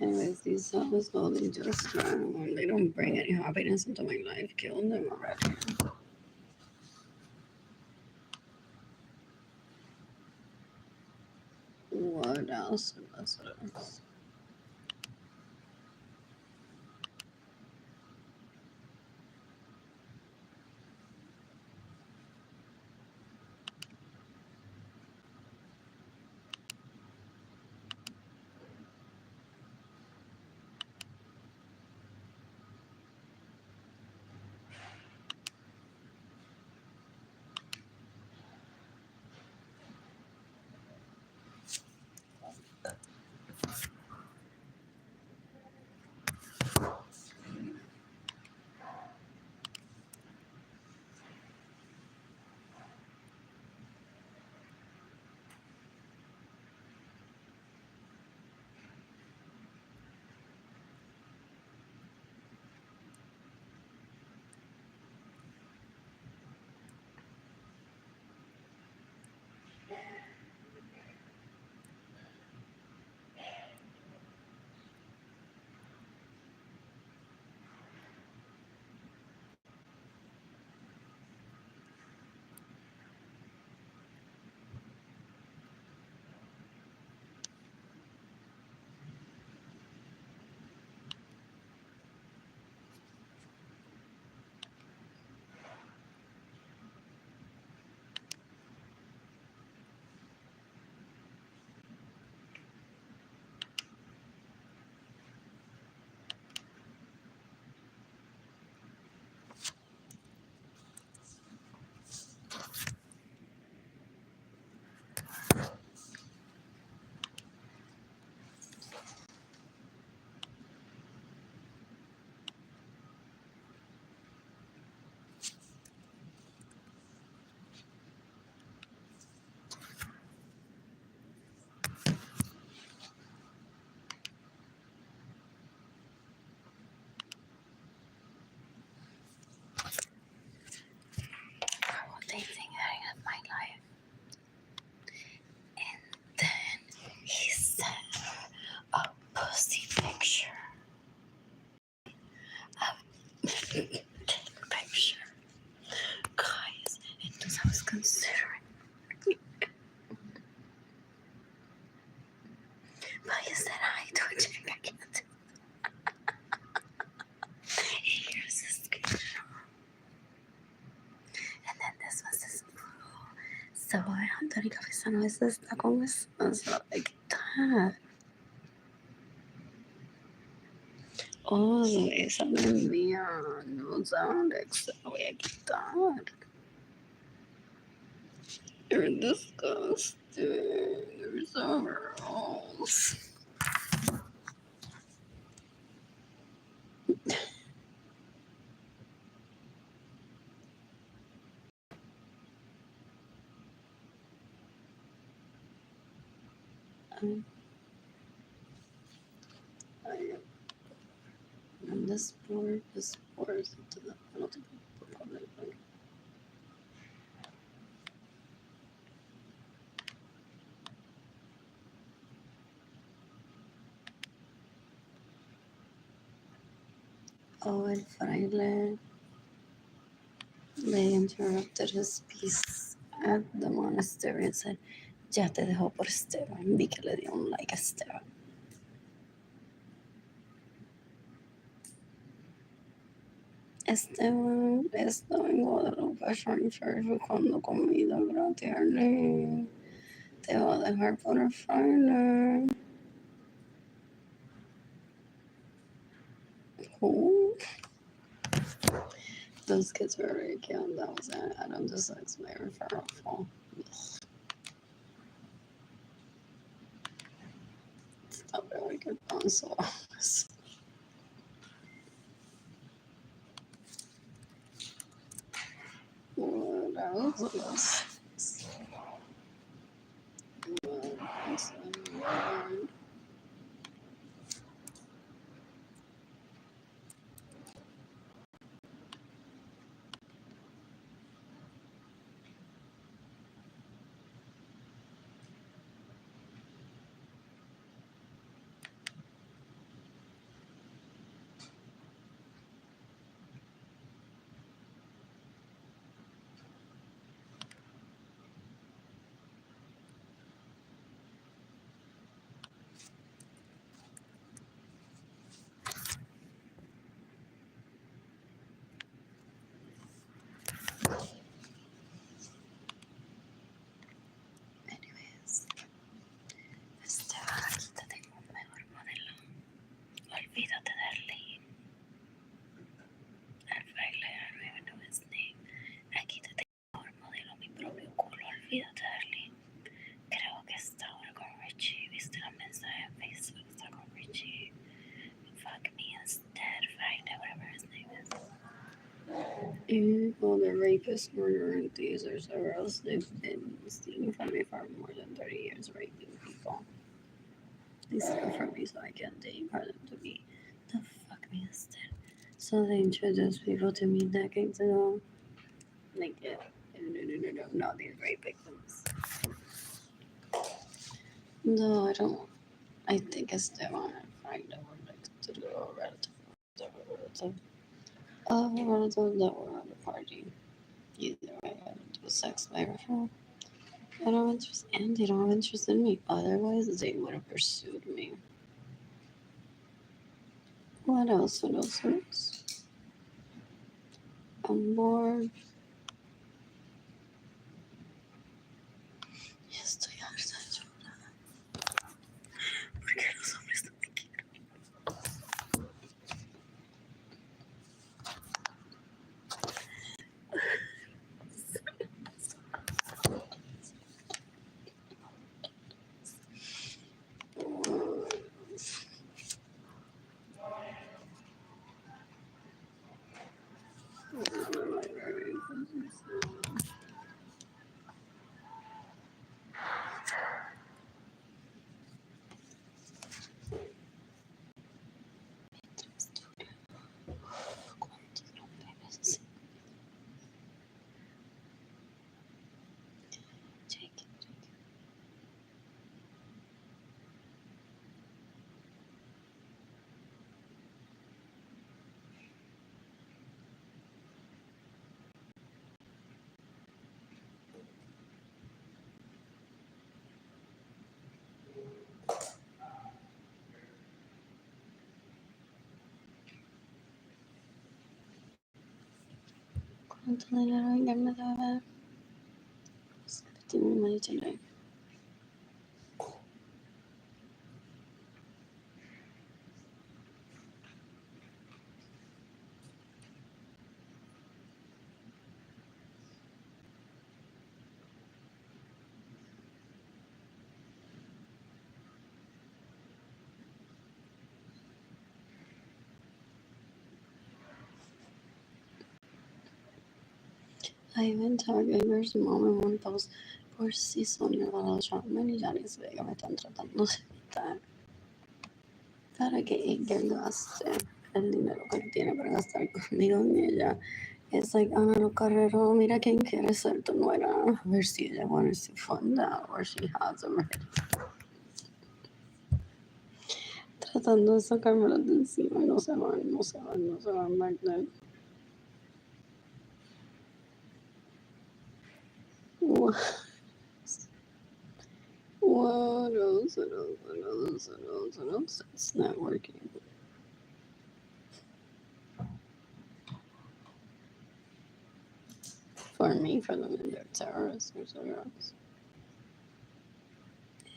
Anyways, these houses, all they just they don't bring any happiness into my life. Killing them already. What else? What else? What they think I am my life. And then he sent a pussy picture. A picture. Guys, entonces I was considering. But he said hi to a chick. I can't do Here's the screenshot. And then this was his blue. So Anthony Cabezano es está con eso. So like that. Oh, esa no es mía. No sound Alexa. Voy a quitar. You're disgusting. You're so gross. And this board pours into the penalty public. Oh, el fraile. They interrupted his peace at the monastery and said, ya te dejó por Esteban. Vi que le dio un like a Esteban. Esteban estaba en Guadalupe Church cuando comida gratis. Arlene. Te va a dejar por el fraile. Oh. Those kids were very cute. That was it. Adam just likes my referral fall. Stop it, we could bounce off. What else? Anyways, aquí te tengo un mejor modelo. Olvídate de Arlene. El fraile, I don't even know his name. Aquí te tengo un mejor modelo, mi propio culo. Olvídate de Arlene. Creo que está ahora con Richie. ¿Viste la mensaje en Facebook? Está con Richie. Fuck me instead, fraile, whatever his name is. Well, the rapist, murderer, and thieves are so else they've been stealing from me for more than 30 years, raping people. They steal from me so I can date for them to be the fuck me instead. So they introduce people to me decades ago. Like, no, these rape victims. No, I don't. I think it's them on find out what like to do a relative that were at the party. Either way, I don't do sex by referral. I don't have interest, and they don't have interest in me. Otherwise, they would have pursued me. What else? What else? What else? I'm bored. Y estoy harta de llorar. Porque los hombres no me quieren. ¿Cuánto dinero ya me debe? Tiene money today. I even tagged Amber's mom in one post por si son elevados Chapman y Janice Vega me están tratando de evitar para que Edgar gaste el dinero que tiene para gastar conmigo en ella. It's like, Ana no Carrero, mira quién quiere ser tu nuera. A ver si ella wants to fund that or she has already. tratando de sacármelo de encima y no se van, no se van, no se van, Magda. What else? What else? It's not working. For me, for them, they're terrorists or something else.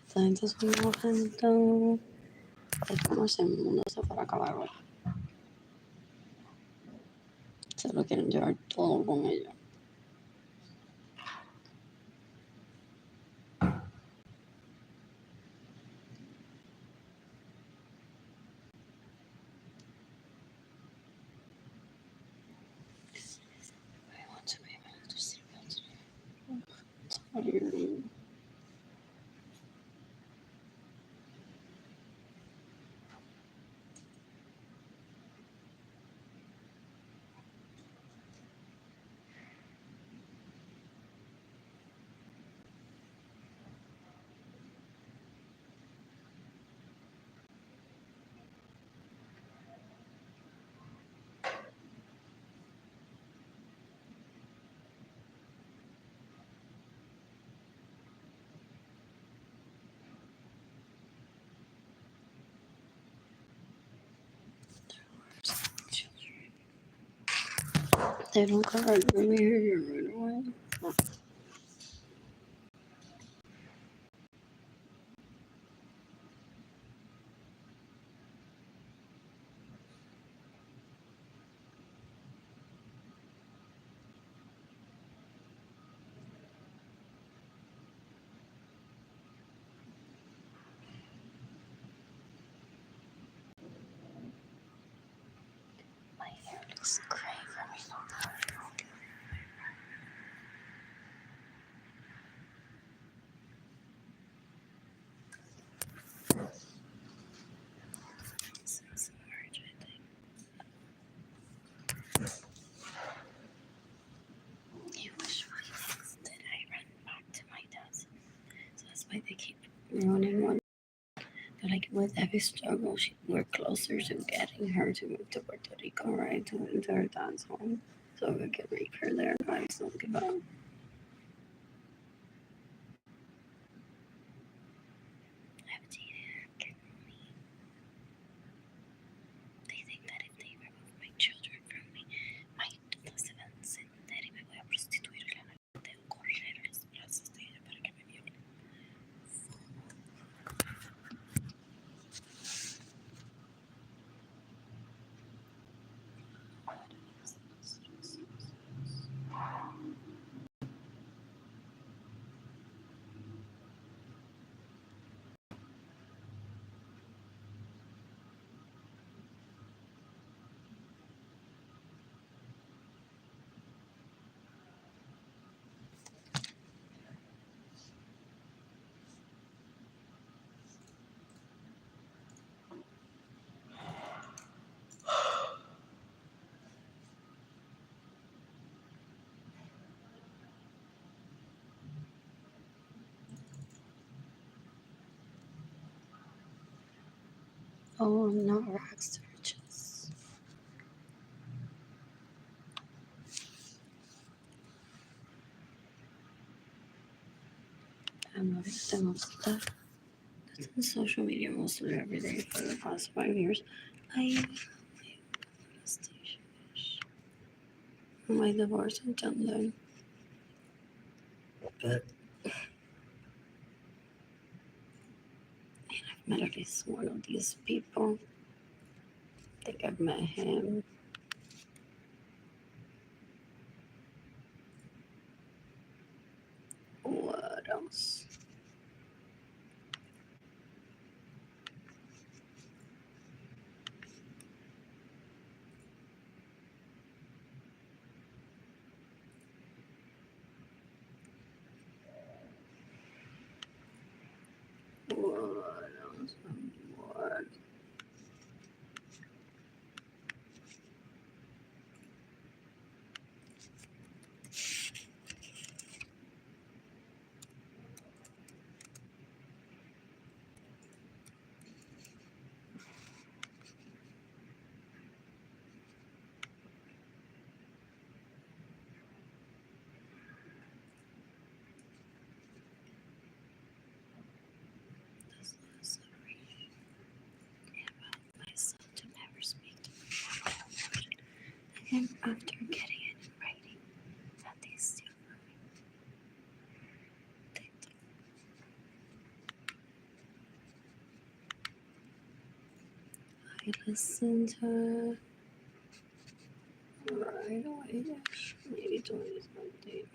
Esta gente es un mojento. Es como si el mundo se fuera a acabar hoy. Se lo quieren llevar todo con ellos. I want to be able to sleep today. I'm tired. They don't correct the behavior right away. My hair looks great for me. Since March, I think. You wish my things that I run back to my dad's. So that's why they keep ruining one. But like with every struggle, we're closer to getting her to move to Puerto Rico, right? To move to her dad's home. So we can make her there, guys. Don't give up. I've dated. They think that if they remove my children from me, my no se van a encender y me voy a prostituir y la gente va a correr a los brazos de ella para que me violen. Oh, I'm not rags to riches. I'm not victim of stuff. That's on social media mostly every day for the past 5 years. I my divorce until then. But I've met at least one of these people. I think I've met him. What else? What else? What? And after getting it in writing that they still I listened to right away. Maybe to this update.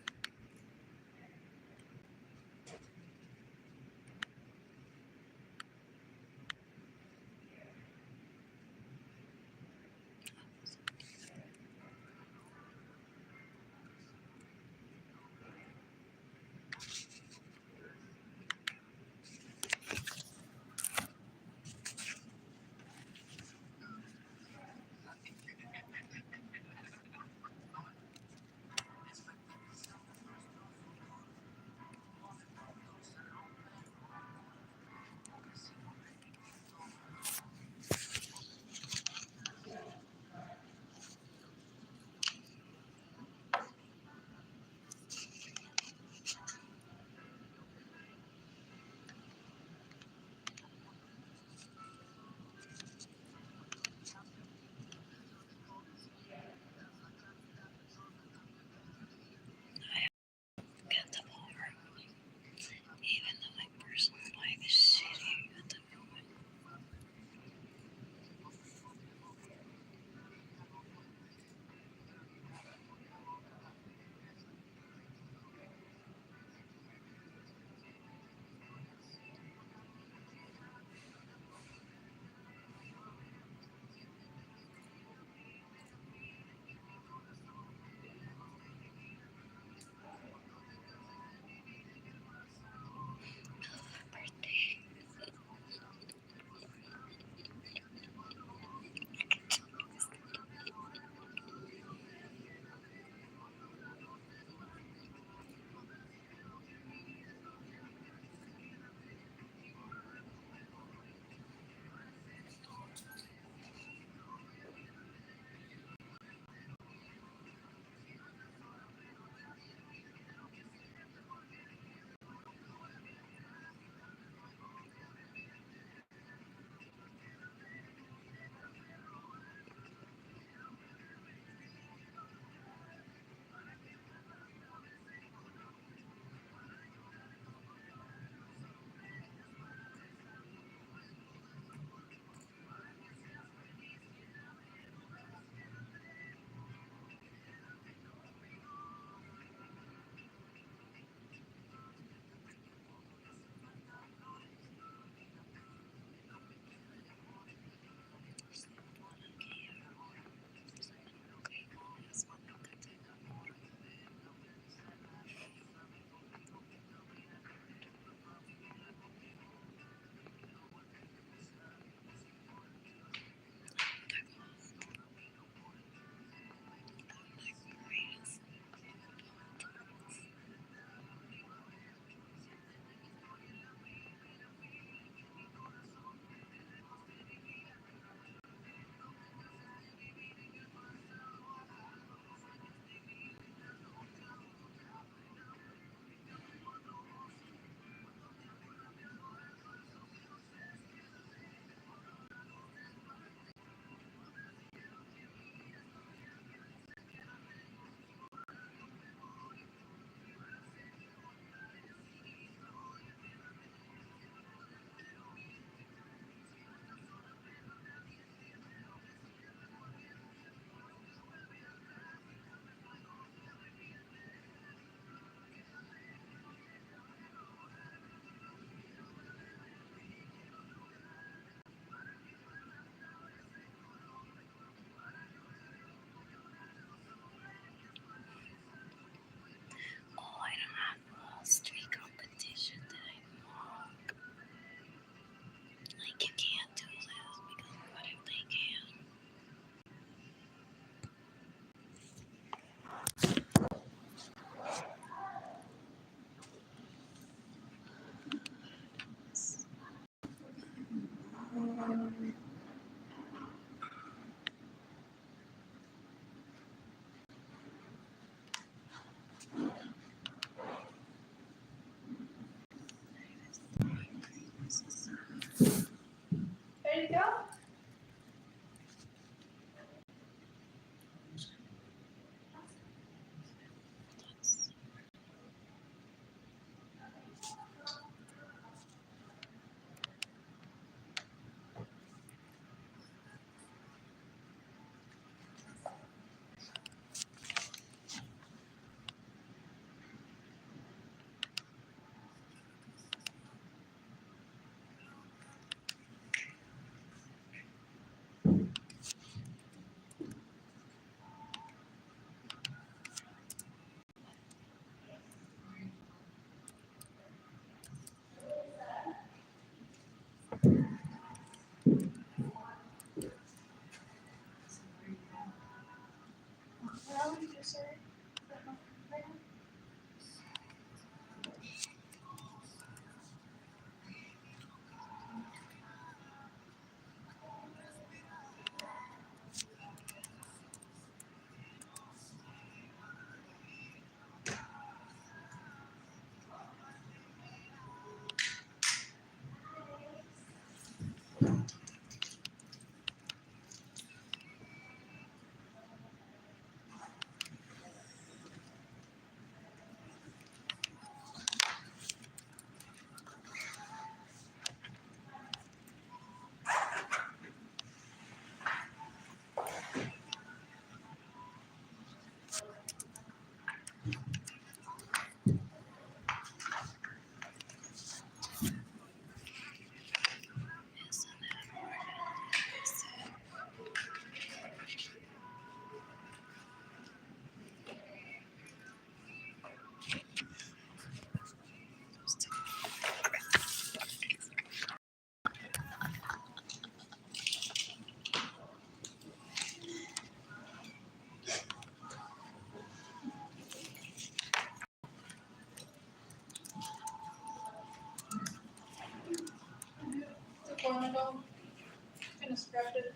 just grabbed it.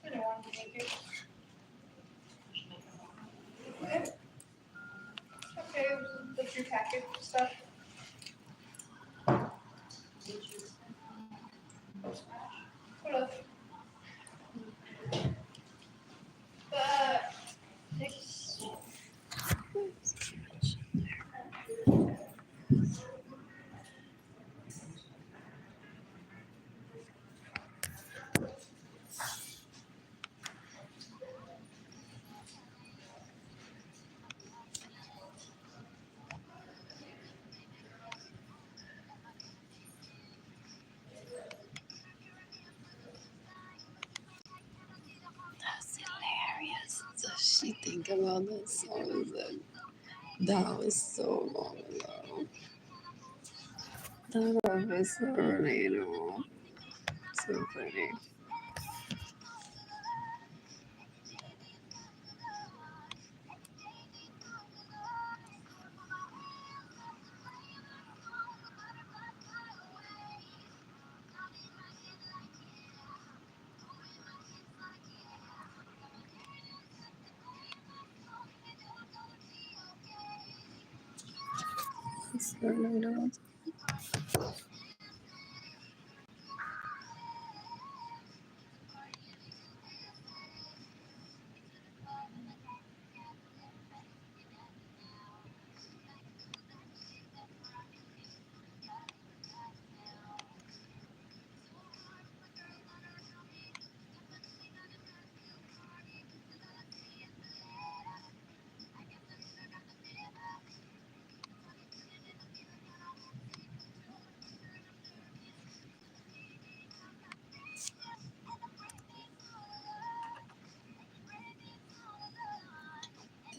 I don't want to make it. Okay. Okay, that's your packet stuff. What else? Next. That's hilarious. Does she think about that song? That was so long ago. That was so relatable. So funny. It's so relatable.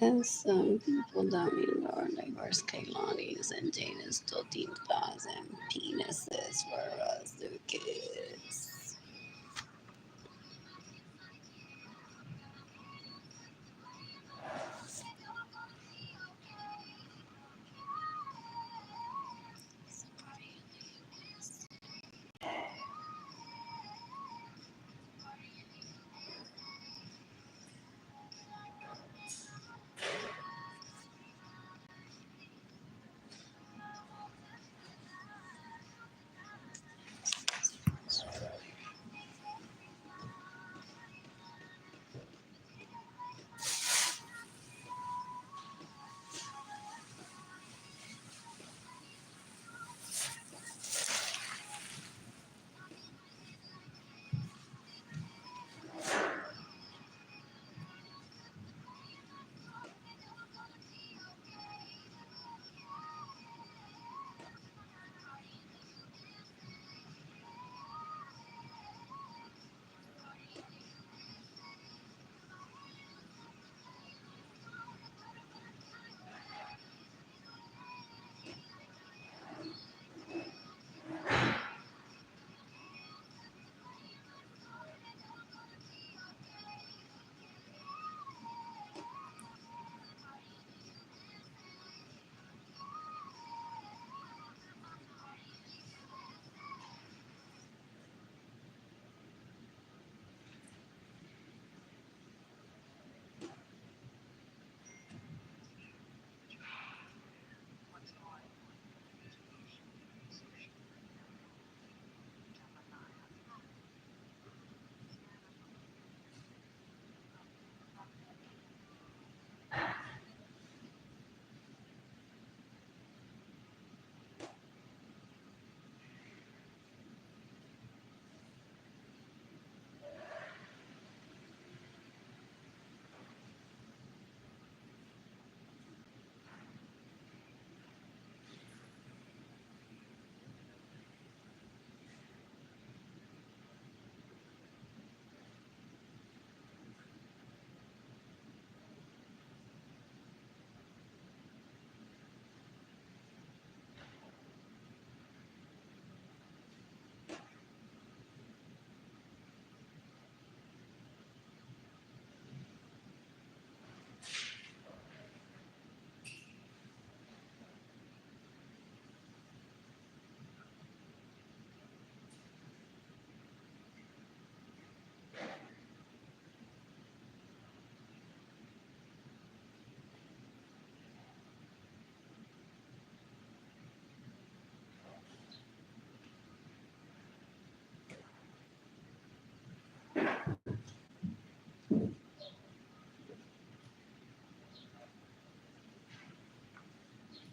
And some people don't even know our neighbors Kaylani's and Jada's Totitas and penises for us, the kids.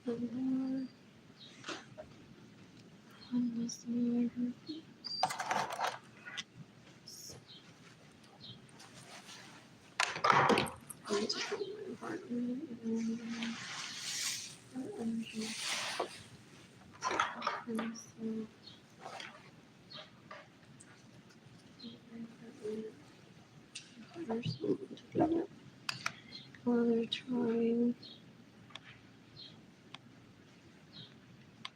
Lord, unless the Lord I just want my apartment and so there's someone to clean up while they're trying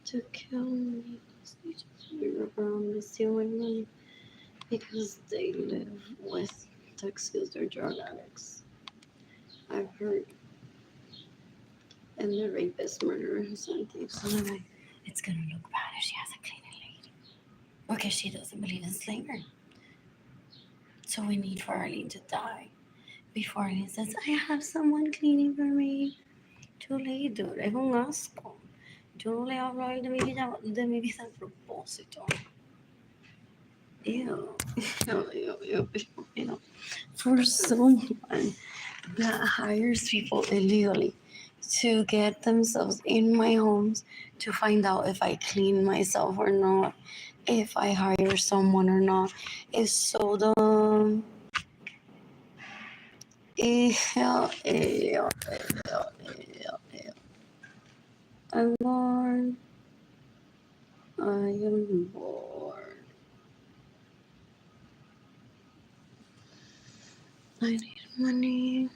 to kill me. They just move around to steal my money because they live with Texas. They're drug addicts. I've heard. And the rapist, murderers, and thieves. So I'm like, it's gonna look bad if she has a cleaning lady. Because she doesn't believe in slavery. So we need for Arlene to die. Before Arlene says, I have someone cleaning for me. Too late, dude. Es un asco. Yo no le hablo a él de mi vida al propósito. Ew. Ew. For someone that hires people illegally to get themselves in my homes to find out if I clean myself or not, if I hire someone or not, is so dumb. Ew. I'm bored. I am bored. I need money.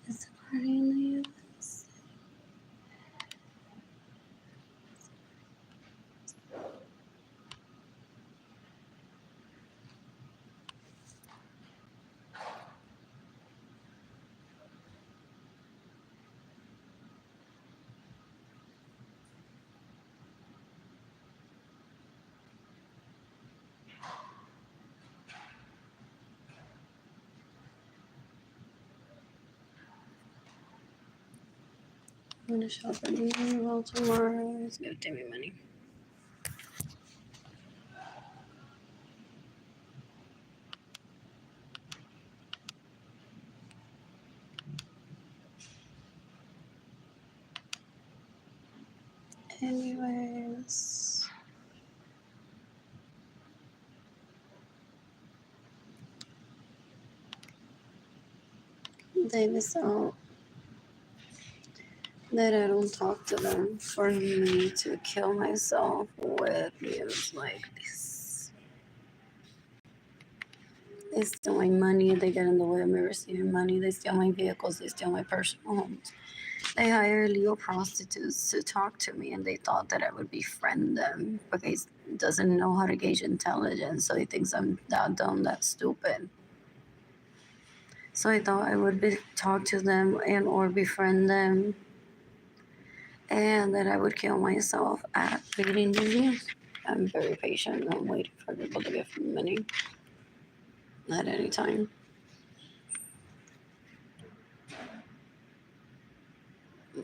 Is Arlene in the US? I'm gonna shop at Universal tomorrow. It's gonna take me money. Anyways, they miss out that I don't talk to them for me to kill myself with news like this. They steal my money, they get in the way of me receiving money, they steal my vehicles, they steal my personal homes. They hire illegal prostitutes to talk to me and they thought that I would befriend them because he doesn't know how to gauge intelligence, so he thinks I'm that dumb, that stupid. So I thought I would talk to them and or befriend them and that I would kill myself at reading the news. I'm very patient. I'm waiting for people to give me money at any time.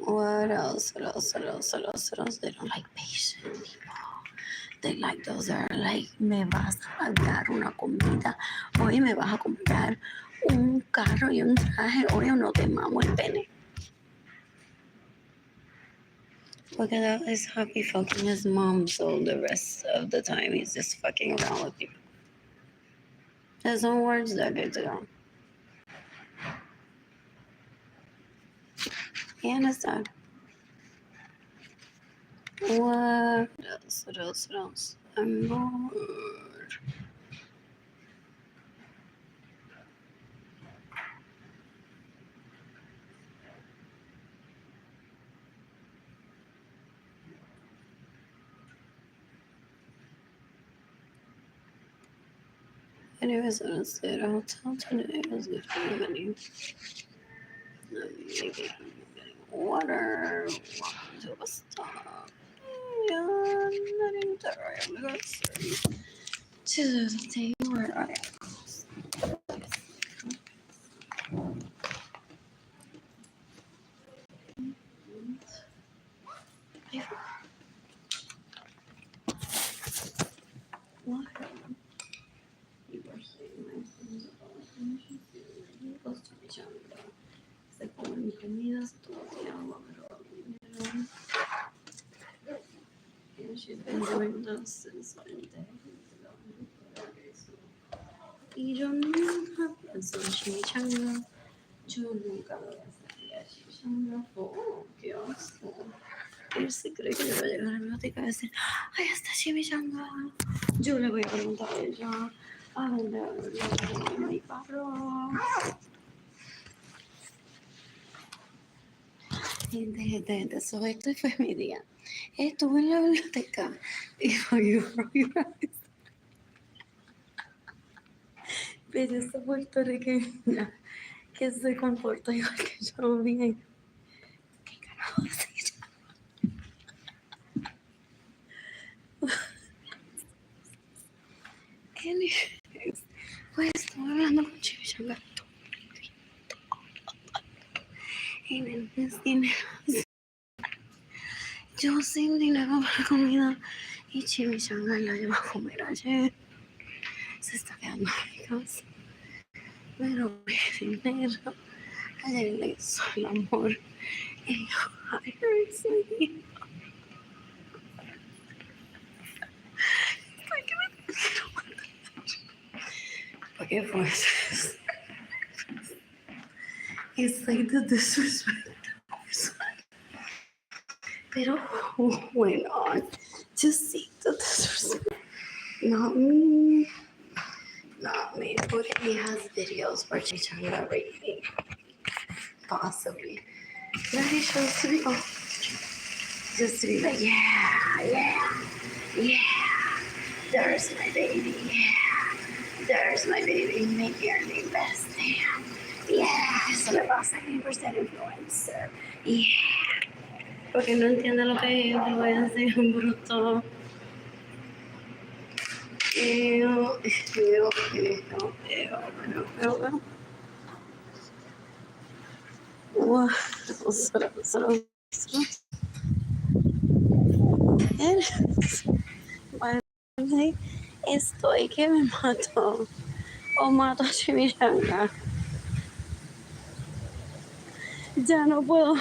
What else? What else? What else? What else? What else? They don't like patient people. They like those that are like, me vas a pagar una comida. Oye, me vas a comprar un carro y un traje. Oye, no te mamo el pene. Look at that. He's happy fucking his mom, so the rest of the time he's just fucking around with people. His own words decades ago. He and his dad. What else? What else? What else? I'm bored. Anyways, I'm gonna stay at a hotel today. I was getting money. Maybe getting water. Walking to a stop. Yeah, not entirely. To the day where I guarda sensualmente. Y yo nunca pienso en chimichanga. Yo nunca voy a hacer chimichanga. Oh, qué asco. Él se cree que le va a llegar a mi botica y decir, ¡ay, está chimichanga! Yo le voy a preguntar a ella, ¿a dónde va mi carro? Gente, eso, esto fue mi día. Estuve en la biblioteca y fue belleza puertorriqueña que se comporta igual que yo bien. ¿Qué carajo es ella? Anyways, pues estuve hablando con Chimichanga en el destino. Yo sin dinero para comida y Chimichanga la llevo a comer ayer. Se está quedando en mi casa. Pero mi dinero. Ayer le hizo el amor. Y yo, ay, hurts me. ¿Por qué me quiero matar? ¿Por qué fue eso? It's like the disrespect. Pero who went on to seek the disrespect? Not me. Not me. But he has videos where Chichanga raped me. Possibly. That he shows to people. Just to be like, yeah. There's my baby. Yeah. There's my baby. Make your name best damn. Yeah. Eso le pasa a 100% influencer. Yeah. Porque no entiende lo que es influencer, un bruto. Ew. Estoy que me mato. O mato a Chimichanga. Ya no puedo.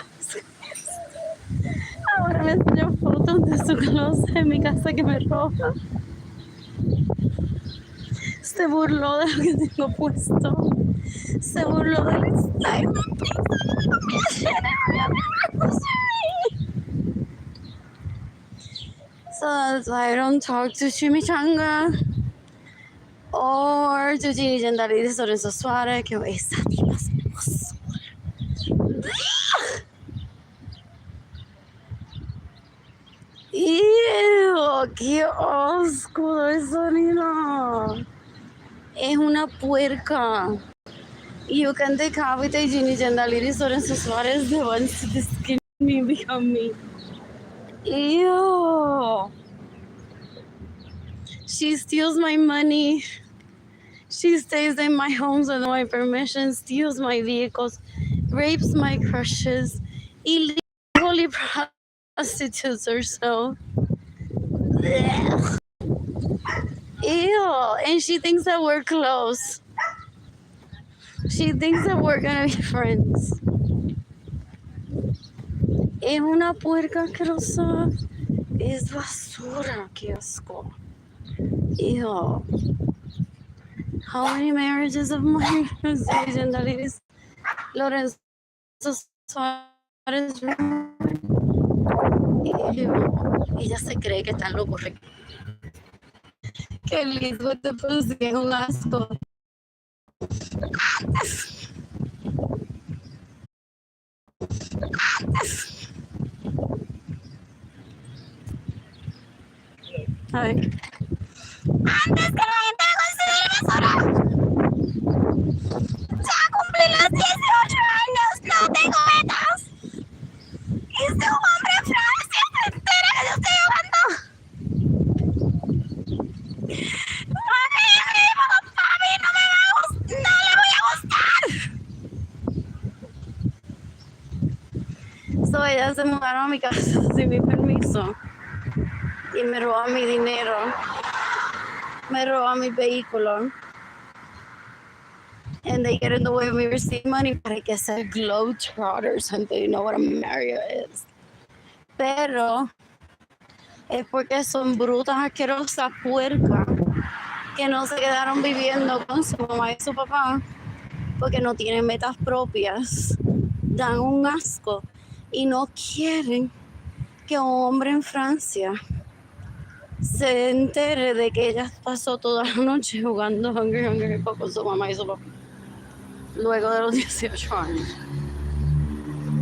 Ahora me enseñó fotos de su closet en mi casa que me roba. Se burló de lo que tengo puesto. Se burló del style. So that's why I don't talk to Chimichanga or to Gigi Gendalidis Lorenzo Suárez, que esa tipa se me pasó. ¡Ew! ¡Qué asco esa niña! Es una puerca. You can decapitate Gigi Gendalidis Lorenzo Suárez the ones to skin me become me. Ew! She steals my money. She stays in my homes without my permission, steals my vehicles, rapes my crushes, illegally prostitutes herself. Ugh. Ew. And she thinks that we're close. She thinks that we're gonna be friends. Es una puerca asquerosa. Es basura. Qué asco. Ew. How many marriages of mine has Ladies Lorenzo Suárez? Ella se cree que está en lo correcto. Que Lisbeth de Pussy es un asco. A ver. Antes que la gente me considere basura. Ya cumplí los 18 años, no tengo metas. Y si un hombre en Francia se entera que yo estoy hablando. Papi, no me va a gustar, no le voy a gustar. So, ellas se mudaron a mi casa sin mi permiso. Y me roban mi dinero. Me roban mi vehículo. And they get in the way of me receiving money para que sea Globetrotters, gente. You know what a Marriott is. Pero es porque son brutas, asquerosas, puercas, que no se quedaron viviendo con su mamá y su papá, porque no tienen metas propias, dan un asco y no quieren que un hombre en Francia se entere de que ella pasó toda la noche jugando Hungry Hippos con su mamá y su papá, luego de los 18 años.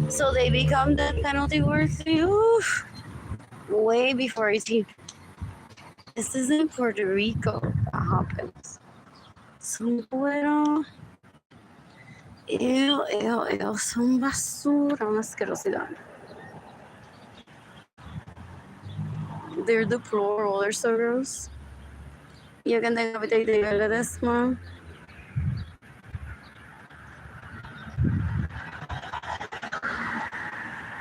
So they become the penalty worthy way before 18. This is in Puerto Rico that happens. Son bueno. Son basura, una asquerosidad. They're deplorable, they're so gross. You can decapitate this one.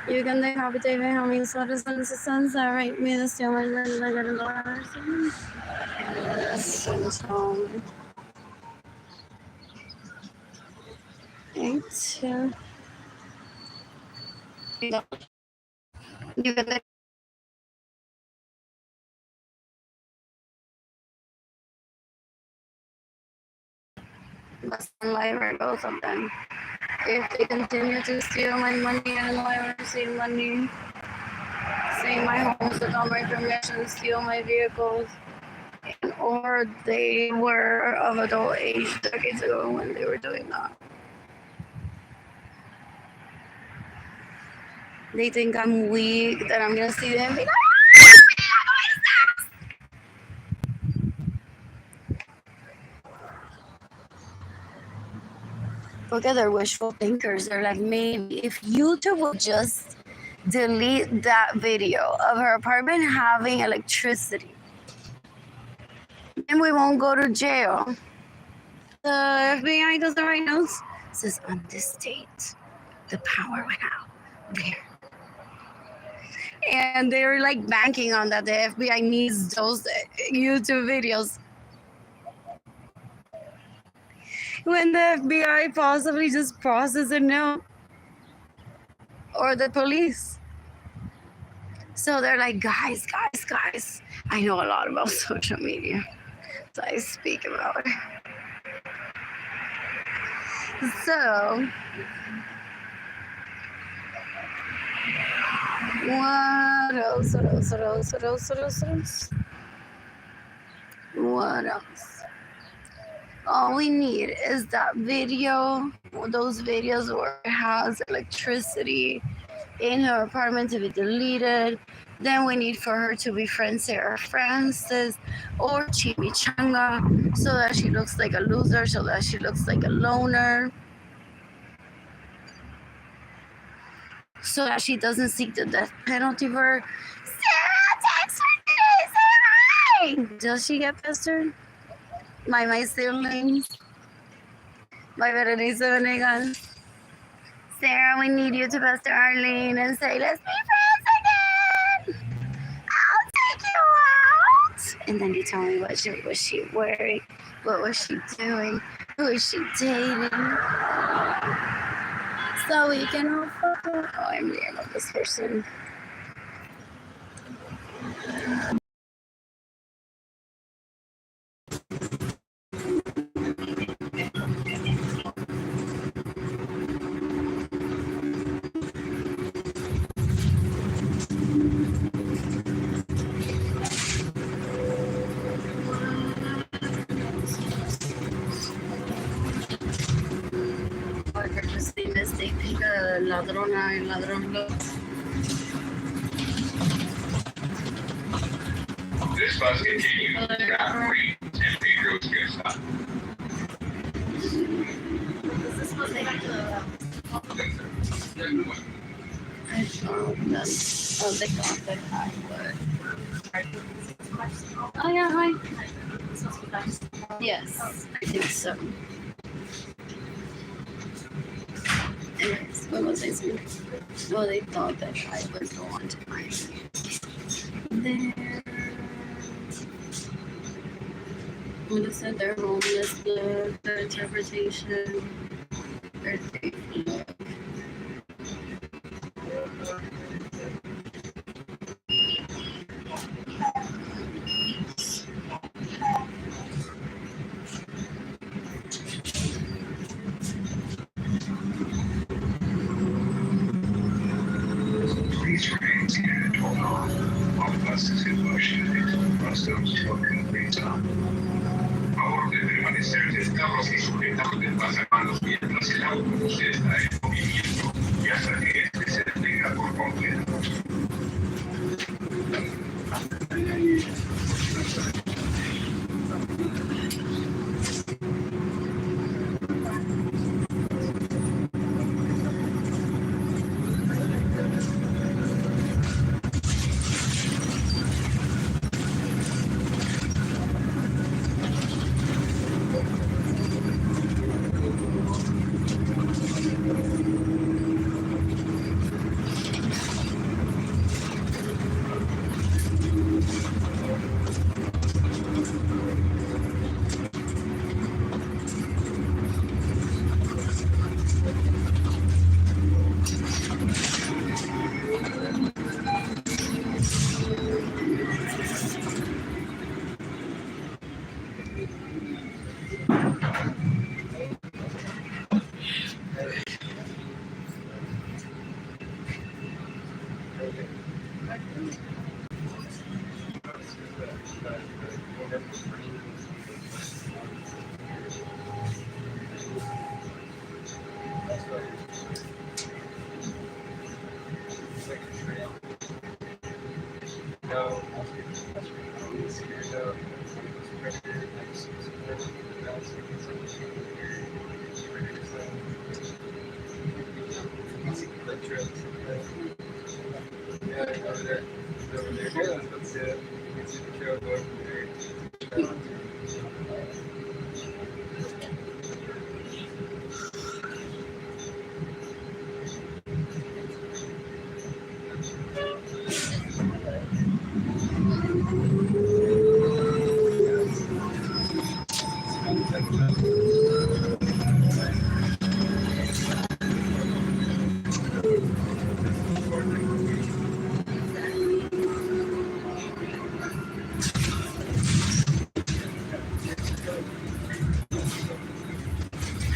You can decapitate me, how many citizens the sunset, right? Me, the steel, and then I got a lot of you can bust library, both of them. If they continue to steal my money and my receive money, steal my homes without my permission, steal my vehicles, or they were of adult age decades ago when they were doing that. They think I'm weak, that I'm gonna see them and be like, look at their wishful thinkers. They're like, maybe if YouTube would just delete that video of her apartment having electricity, then we won't go to jail. The FBI doesn't write notes. It says on this date, the power went out there. And they're like banking on that. The FBI needs those YouTube videos. When the FBI possibly just processes a note, or the police. So they're like, guys, I know a lot about social media, so I speak about it. So, what else? What else? All we need is that video, those videos where it has electricity in her apartment to be deleted. Then we need for her to befriend Sarah Francis or Chimichanga so that she looks like a loser, so that she looks like a loner, so that she doesn't seek the death penalty for her. Sarah, text her today, say hi! Does she get pestered? By my siblings? By Berenice Venegas? Sarah, we need you to pester Arlene and say, let's be friends again! I'll take you out! And then you tell me what was she wearing? What was she doing? Who was she dating? So we can all fuck her. Oh, I'm really about this person. They pick a ladrona y ladrón. This bus continues route 3 San Pedro Fiesta. Is this what they have to? I don't know. Oh, they got the guy, but. Oh, yeah, hi. Yes, I think so. Anyways, what was I saying? Well, they thought that I would go on to mine. There. When they said they're homeless, the interpretation, they're thankful. Favor de permanecer sentados y sujetados del pasamanos mientras el autobús está en movimiento y hasta que este se detenga por completo.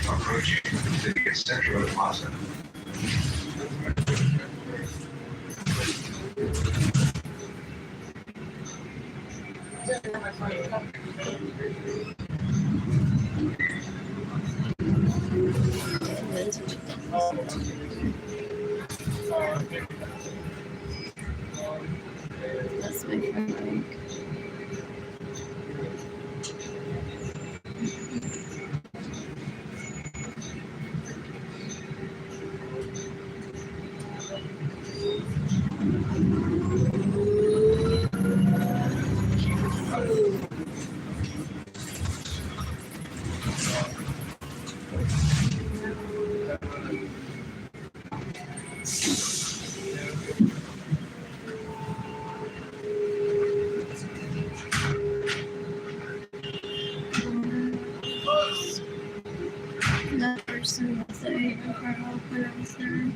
Approaching the Central Plaza. That's my friend. That person was there even for help when I was there.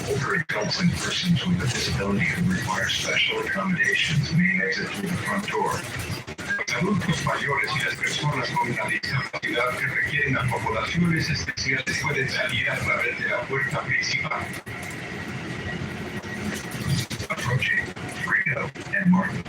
Older adults and persons with a disability who require special accommodations may exit through the front door. Los adultos mayores y las personas con una discapacidad que requieren acomodaciones especiales pueden salir a través de la puerta principal. Approaching Frito and Martin.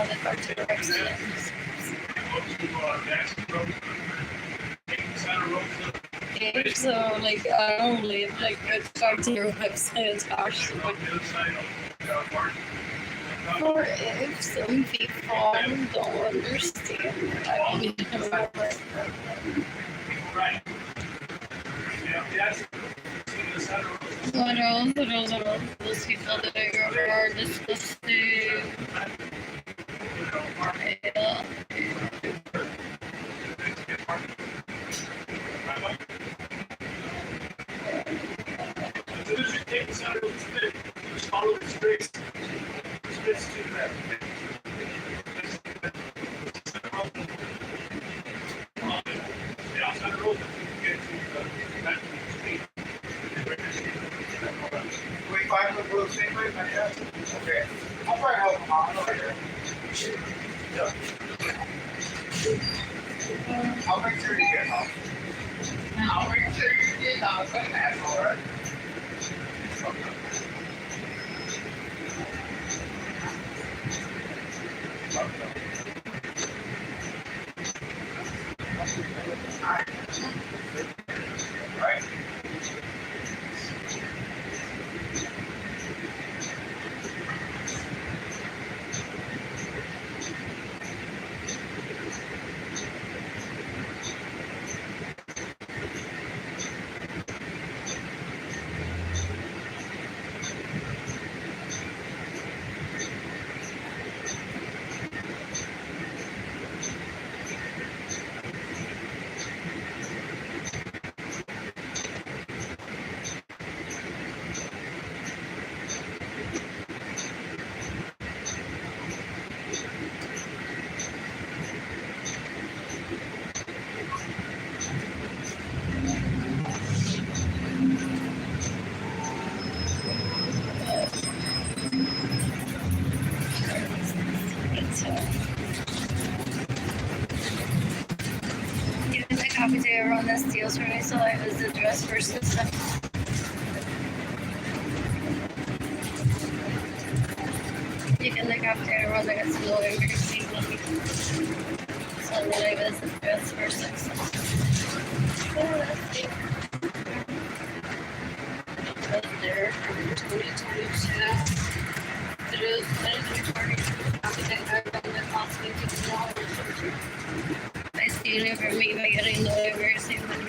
the car to the website. Okay, so like I don't live like a car to your website house. Or if some people don't understand, I don't even remember. What else? Those people that I are disgusting. Yeah. Just follow the streets. Okay. I'll try to help them out. I'll make sure you get home. I'll make sure you get home. That's all right. Right. You can take copy to everyone that steals from me, so I was the dress for system. You can look after everyone that gets below every single week. So that I was the dress for system. Right there from 2022. There's recording everything I've done that cost me $50. I steal it from me by getting the very same money.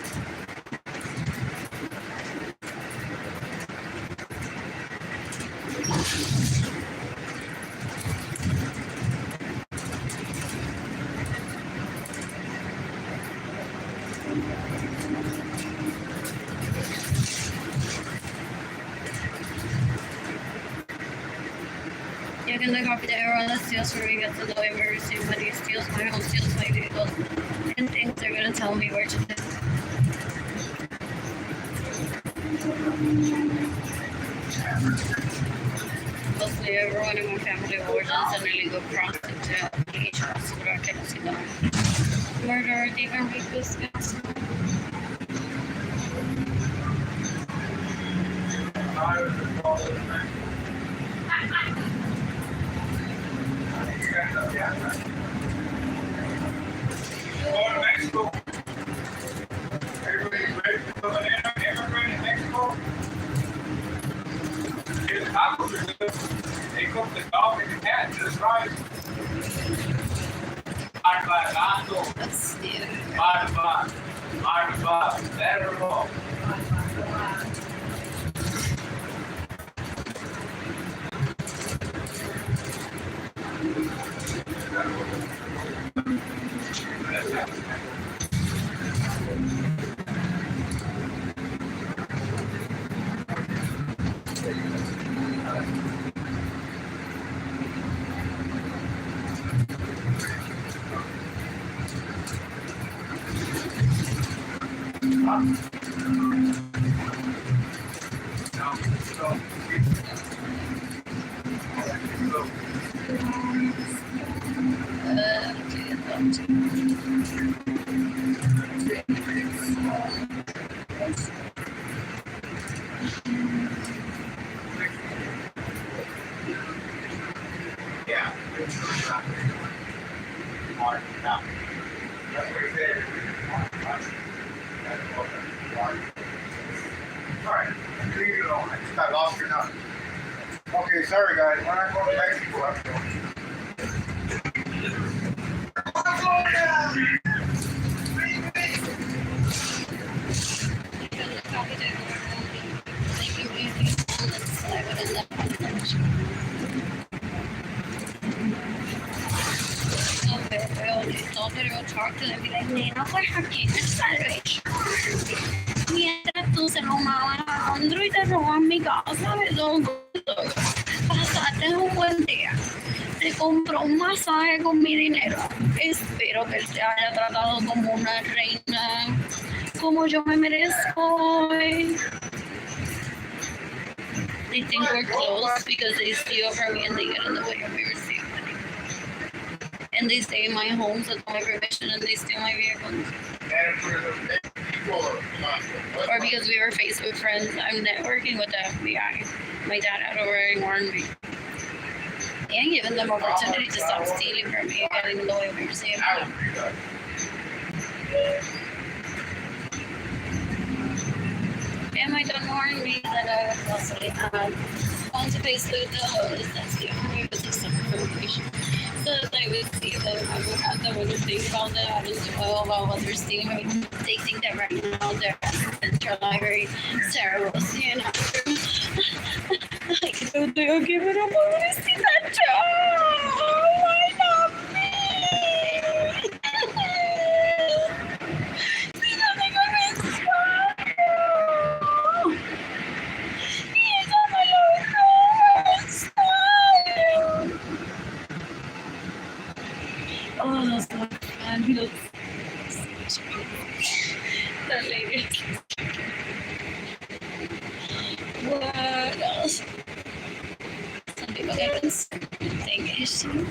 You can look up to everyone that steals from me, gets the low every same money, steals my home, steals my vehicles, and thinks they're gonna tell me where to live. Mostly everyone in my family origins and illegal prostitute, each hospital takes it down. Murder, even rape this guys. Going to Mexico. Everybody ready to go to immigrant in Mexico? Here's tacos are good. They cook the dog and the cat just right. Barbado. Let's see. Barbado. Better off. Yeah. Mark, now. That's what he said. All right, leave it alone. I just got lost or not. Okay, sorry guys. We're not going to Mexico after all. I'll talk to them and be like, Nena, what happened? Salvation. Mientras tú se robaban a Andrew y te roban mi casa de dos godos. Pasaste un buen día. Te compró un masaje con mi dinero. Espero que él te haya tratado como una reina, como yo me merezco. They think we're close because they steal from me and they get in the way of me receiving money. And they stay in my home without my permission and they steal my vehicles. Or because we were Facebook friends, I'm networking with the FBI. My dad had already warned me. And given them opportunity to stop stealing from me and getting in the way of me receiving money. And my dad warned me that I was possibly on to Facebook that's the only way to some information. So that I would see them, I would have them when think about them, I was about what they're stealing. They think that right now they're at the Central Library. Sarah was seeing after me. Like, they'll give it up. I want to see that job. Why not me? See nothing on this job. Yes, I'm alone. Oh, that's so fun. He looks that lady. What else? Some people get this thing issue.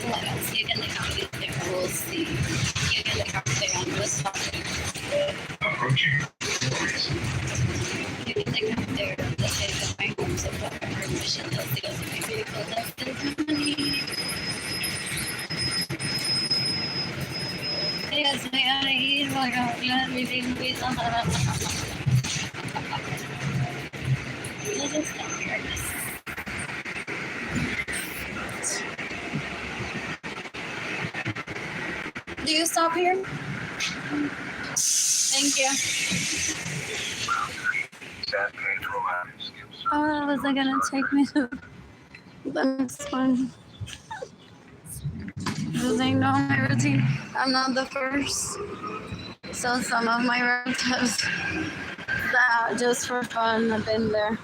What else? You can look out there. We'll see. You can look out there on this topic. Approaching. You can look out there. The take of my home so far. Permission. They'll see us in my vehicle. That's the money. Yes, I gotta eat my God. Let me see pizza. Let's just stop here, I guess. Do you stop here? Thank you. Oh, was I gonna take me to the next one? Because I know my routine. I'm not the first. So some of my relatives that just for fun have been there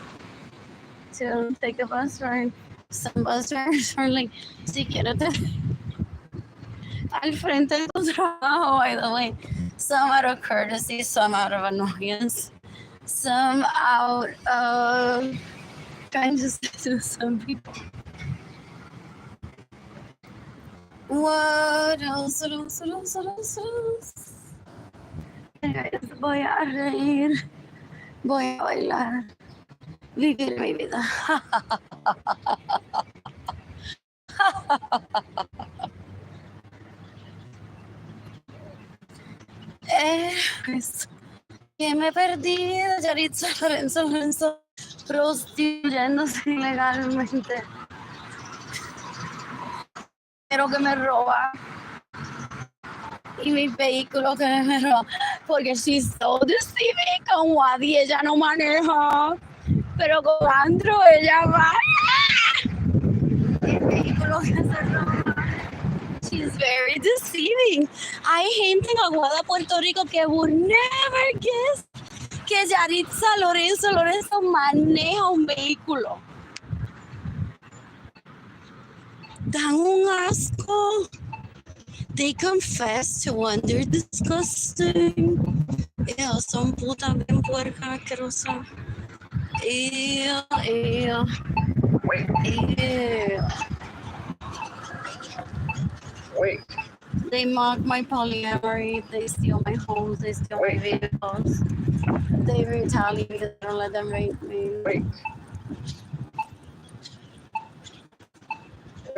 to take a bus ride. Some bus riders are like, si quieres al frente de tu trabajo, by the way. Some out of courtesy, some out of annoyance, some out of trying to to some people. What else? Voy a reír, voy a bailar, vivir mi vida. Pues, que me he perdido, Yaritza Lorenzo, prostituyéndose ilegalmente. Pero que me roba. Y mi vehículo que me roba. Porque she's so deceiving. Con Wadi ella no maneja. Pero con Andrew ella va. El vehículo que se roba. She's very deceiving. Hay gente en Aguada, Puerto Rico que would never guess que Yaritza Lorenzo maneja un vehículo. Dan un asco. They confess to one. They're disgusting. Ew, son putas bien puercas asquerosas. Ew. Wait. They mock my polyamory. They steal my homes. They steal my vehicles. They retaliate because I don't let them rape me. Wait.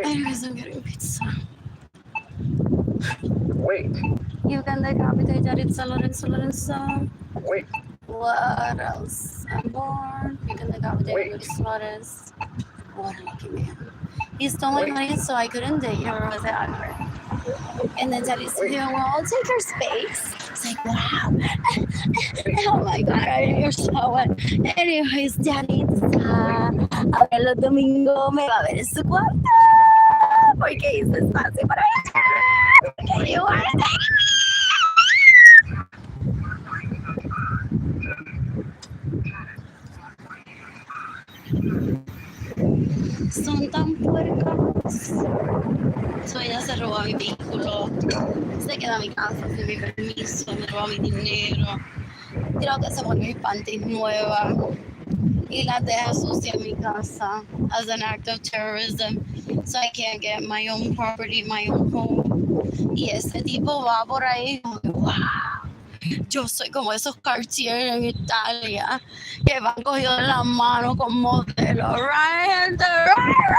Anyways, I'm getting pizza. Wait. You can decapitate Yaritza Lorenzo. Wait. What else? I'm bored. You can decapitate Wait. Luis Suarez. What a lucky man. He stole my money so I couldn't date her as an actor. And then Daddy said, well, I'll take your space. It's like, wow. Oh my God, you're so wet. Anyways, Daddy, ahora los domingos me va a ver en su cuarto. Porque hizo espacio para ella. Porque you are son tan puercos. So ella se roba mi vehículo, se queda en mi casa sin mi permiso, me roba mi dinero. Creo que se pone mis panties nuevas y las deja sucias en mi casa as an act of terrorism. So I can't get my own property, my own home. Y ese tipo va por ahí como, wow. Yo soy como esos Cartier en Italia que van cogidos en las manos con modelos. Right, gente, right.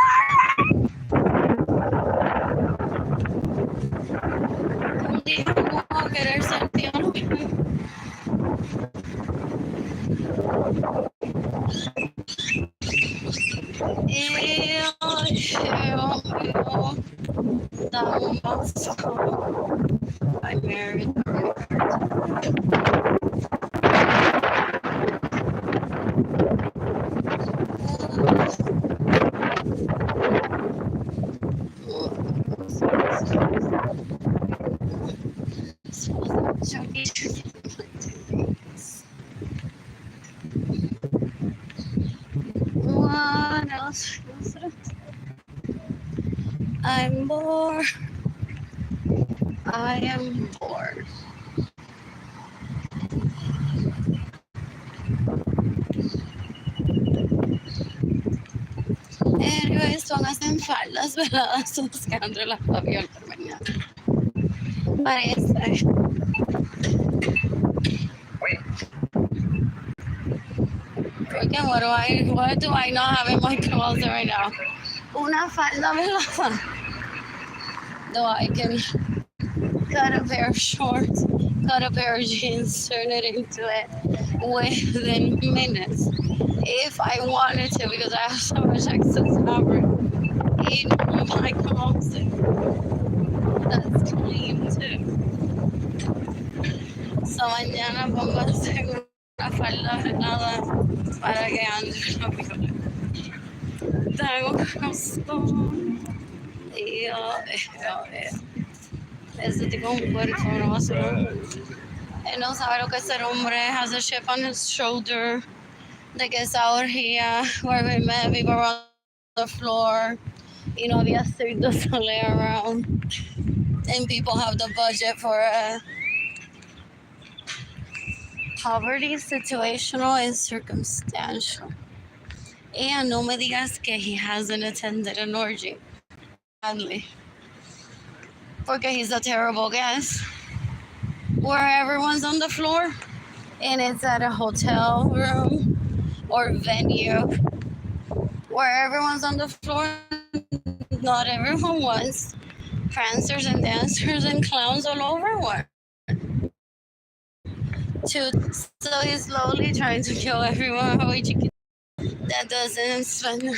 Un día no voy a querer sentir lo mismo. That one was I married What else? I'm bored. I am bored. Anyways, pónganse en faldas veladas buscando la avión por mañana. Parece. Porque what do I not have in my closet right now? Una falda velada. Though I can cut a pair of shorts, cut a pair of jeans, turn it into it within minutes. If I wanted to, because I have so much excess fabric in my closet. That's clean too. So mañana pónganse una falda velada para que ande rápido. Tengo razón. Ese tipo es un puerco, no va a ser hombre. Él no sabe lo que es ser hombre. Has a chip on his shoulder. De que esa orgía where we met people around the floor. You know, había cerdos to lay around. And people have the budget for a poverty situational and circumstantial. And no me digas que he hasn't attended an orgy. Sadly. Porque he's a terrible guest. Where everyone's on the floor and it's at a hotel room or venue where everyone's on the floor. Not everyone wants prancers and dancers and clowns all over one. So he's slowly trying to kill everyone that doesn't spend their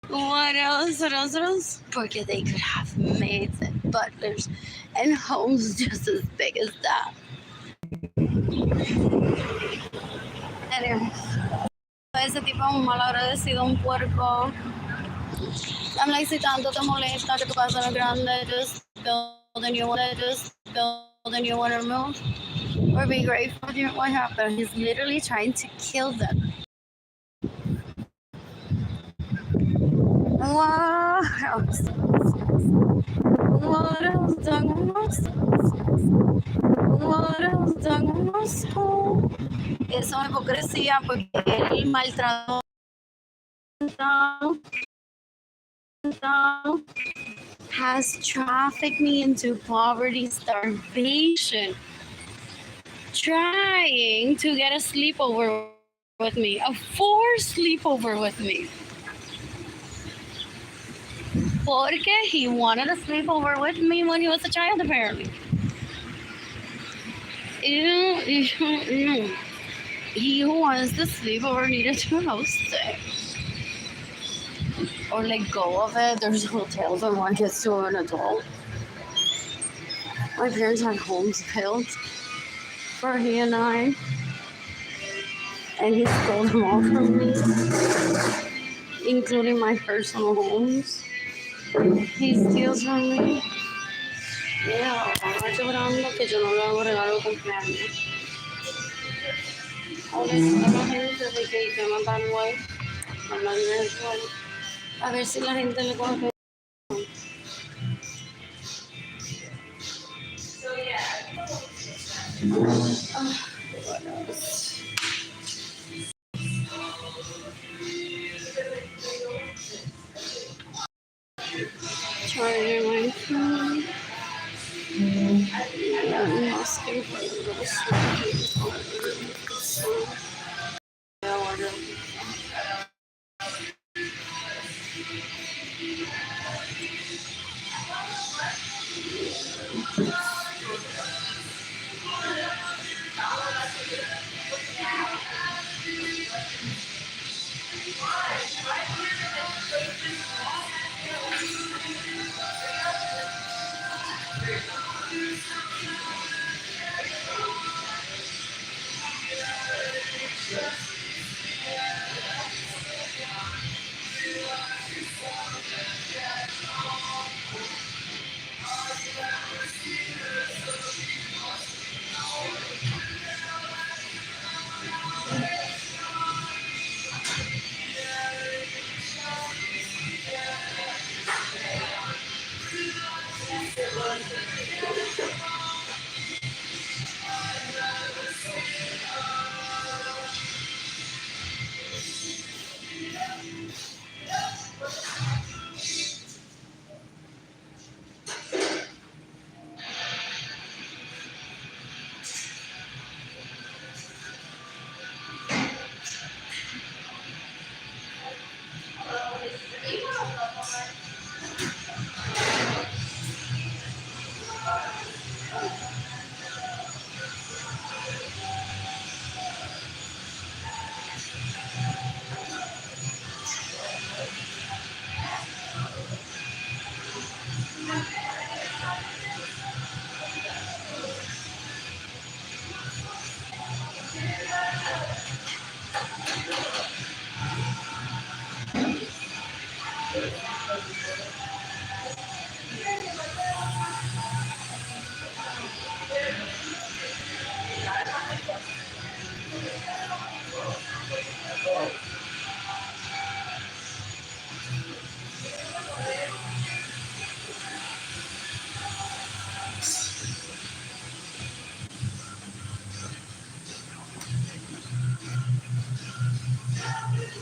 What else? Porque they could have maids and butlers and homes just as big as that. Anyways, ese tipo es un mal agradecido, un puerco. I'm like, si tanto te molesta que tu casa no es grande, just build a new one, or move. Or be grateful for what happened. He's literally trying to kill them. What else? What else? Es una hipocresía porque él maltrató has trafficked me into poverty, starvation. trying to get a sleepover with me, a forced sleepover with me. Porque he wanted a sleepover with me when he was a child, apparently. He who wants the sleepover needed to host it. Or let go of it. There's hotels when one gets to an adult. My parents had homes built for he and I, and he stole them all from me, including my personal homes. He steals from me. Yeah, mamá llorando que yo no le hago regalo de cumpleaños. Ahora la gente de que se mandan guay, mandan guay. A ver si la gente le coge. Charger my phone. I'm asking for the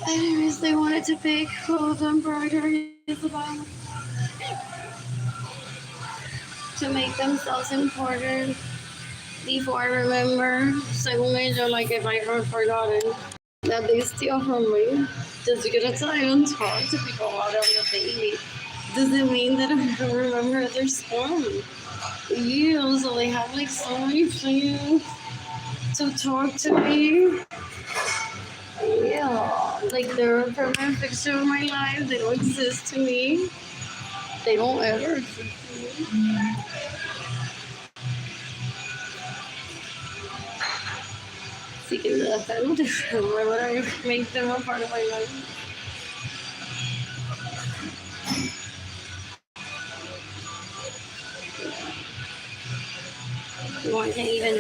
Anyways, they wanted to pick clothes embroideries about to make themselves important. Before I remember, según ellos, like if I ever forgotten that they steal from me, just to get a time and talk to people about it on the daily, doesn't mean that I'm gonna remember their song. Yeah, so they have like so many plans to talk to me. Yeah, like they're a permanent fixture of my life. They don't exist to me. They don't ever exist to me. Así que hasta no te remember I make them a part of my life. One can't even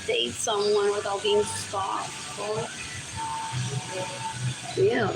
date someone without being stalked. So, yeah.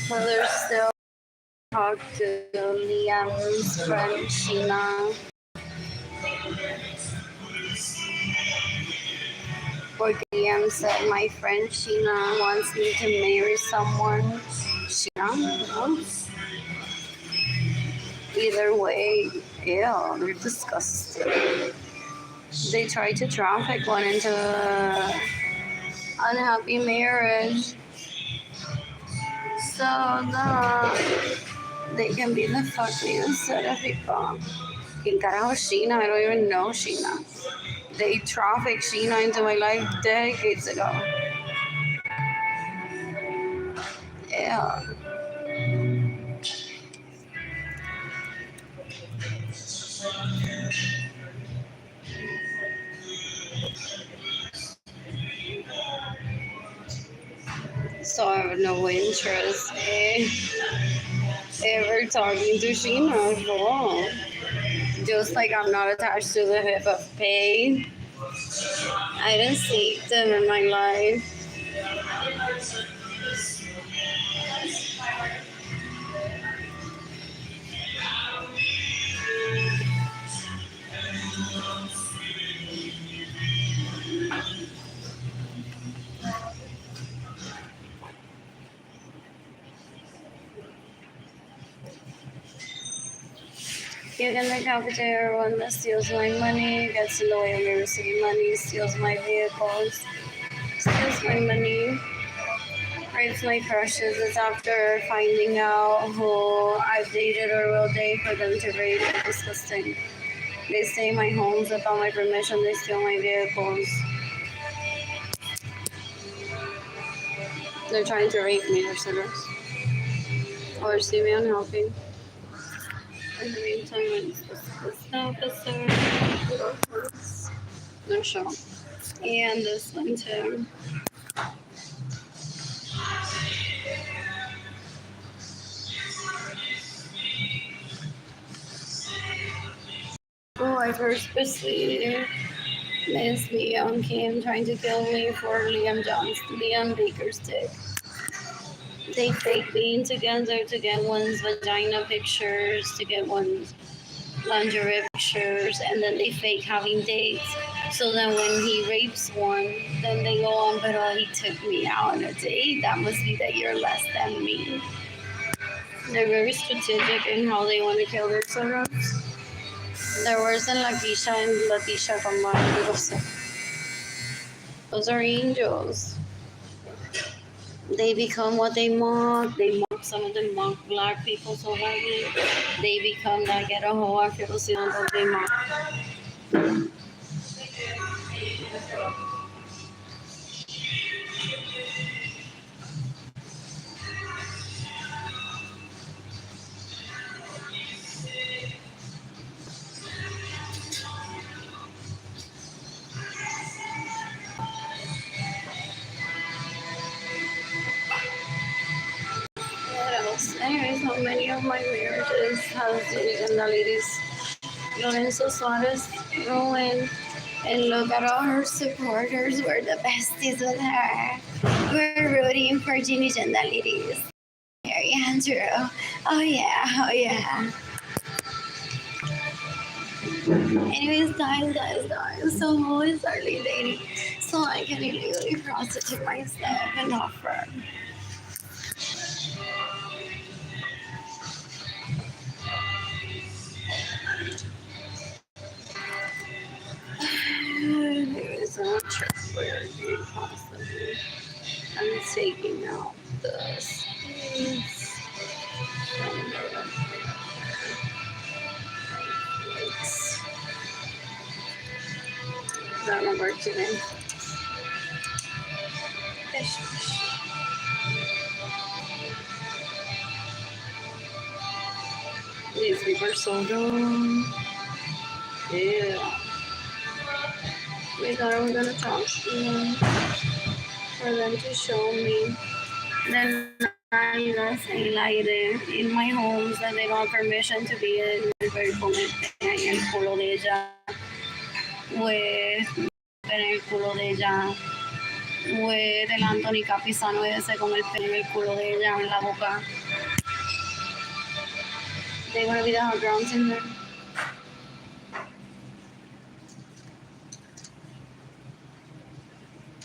Mother still talk to Liam's friend Sheena. Porque Liam said my friend Sheena wants me to marry someone. Sheena? No? Either way, ew, they're disgusting. They tried to traffic one into an unhappy marriage so that they can be the fuck me instead of people. ¿Quién carajo es Sheena? I don't even know Sheena. They trafficked Sheena into my life decades ago. Yeah. So I have no interest ever talking to Sheena at all. Just like I'm not attached to the hip of pay. I didn't seek them in my life. You can decapitate everyone that steals my money, gets in the way of me receiving money, steals my vehicles, steals my money, rapes my crushes. It's after finding out who I've dated or will date for them to rape. It's disgusting. They stay in my homes without my permission. They steal my vehicles. They're trying to rape me, they're sinners. Or see me unhealthy. In the meantime, it's this officer. No show. And this one too. Oh, I purposely missed Liam Kim trying to kill me for Liam Baker's dick. They fake being together to get one's vagina pictures, to get one's lingerie pictures, and then they fake having dates. So then when he rapes one, then they go on, but he took me out on a date. That must be that you're less than me. They're very strategic in how they want to kill their servants. They're worse than Leticia combined. Those are angels. They become what they mock. They mock, some of them mock black people so badly. They become that ghetto hoe asquerosidad that they mock. Anyways, how many of my marriages has the ladies Lorenzo Suarez ruined? And look at all her supporters. We're the besties with her. We're rooting for Ginny and the ladies. Mary Andrew. Oh yeah, oh yeah. Anyways, guys. So who is Arlene dating? So I can illegally prostitute myself and offer. Anyways, I'm possibly. I'm taking out the space. That won't work today. These people are so dumb. Yeah. We thought we were gonna talk to them for them to show me Then nalgas en el aire in my homes that they don't have permission to be in. Very ponerte en el culo de ella. With en el culo de ella. With el Anthony Capizano ese con el pelo en el culo de ella en la boca. They wanna be the hot grounds in there.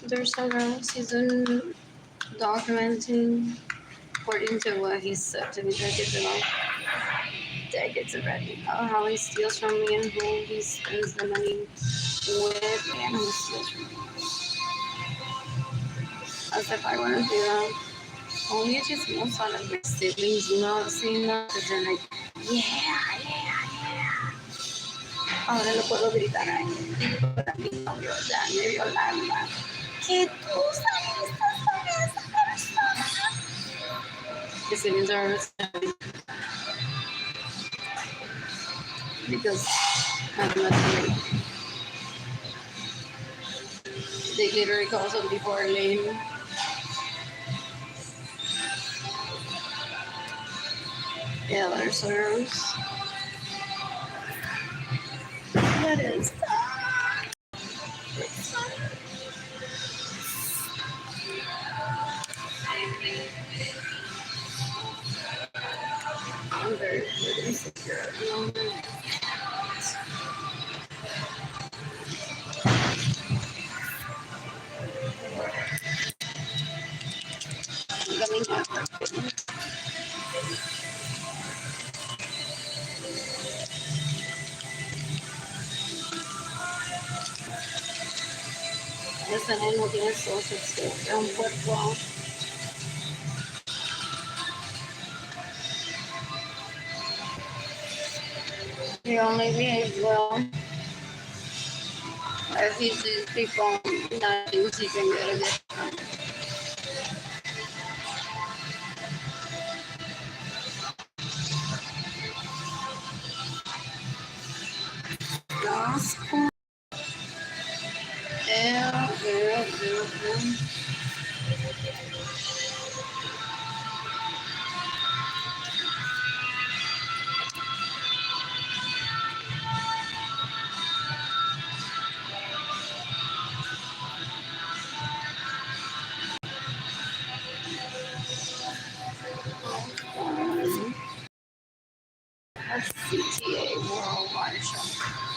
They're so gross. He's doing documenting according to what he said to me. That gets it ready. How he steals from me and who he spends the money with and who steals from me. As if I wouldn't do that. Only it's just most fun of your siblings, you know, seeing that because they're like, yeah, yeah, yeah. Ahora lo puedo gritar a él. Para mi novio ya me violando. Que tú saliste con esa persona. His siblings are understanding because I'm not really. They literally call some people Arlene. Yeah, they're so gross. That is. I'm very insecure at the moment. Coming out. Ese neno tiene social skills. Es un puerco. He only behaves well if he sees people that thinks he can get a gift. Gospel. Yeah. That's CTA World Marshall.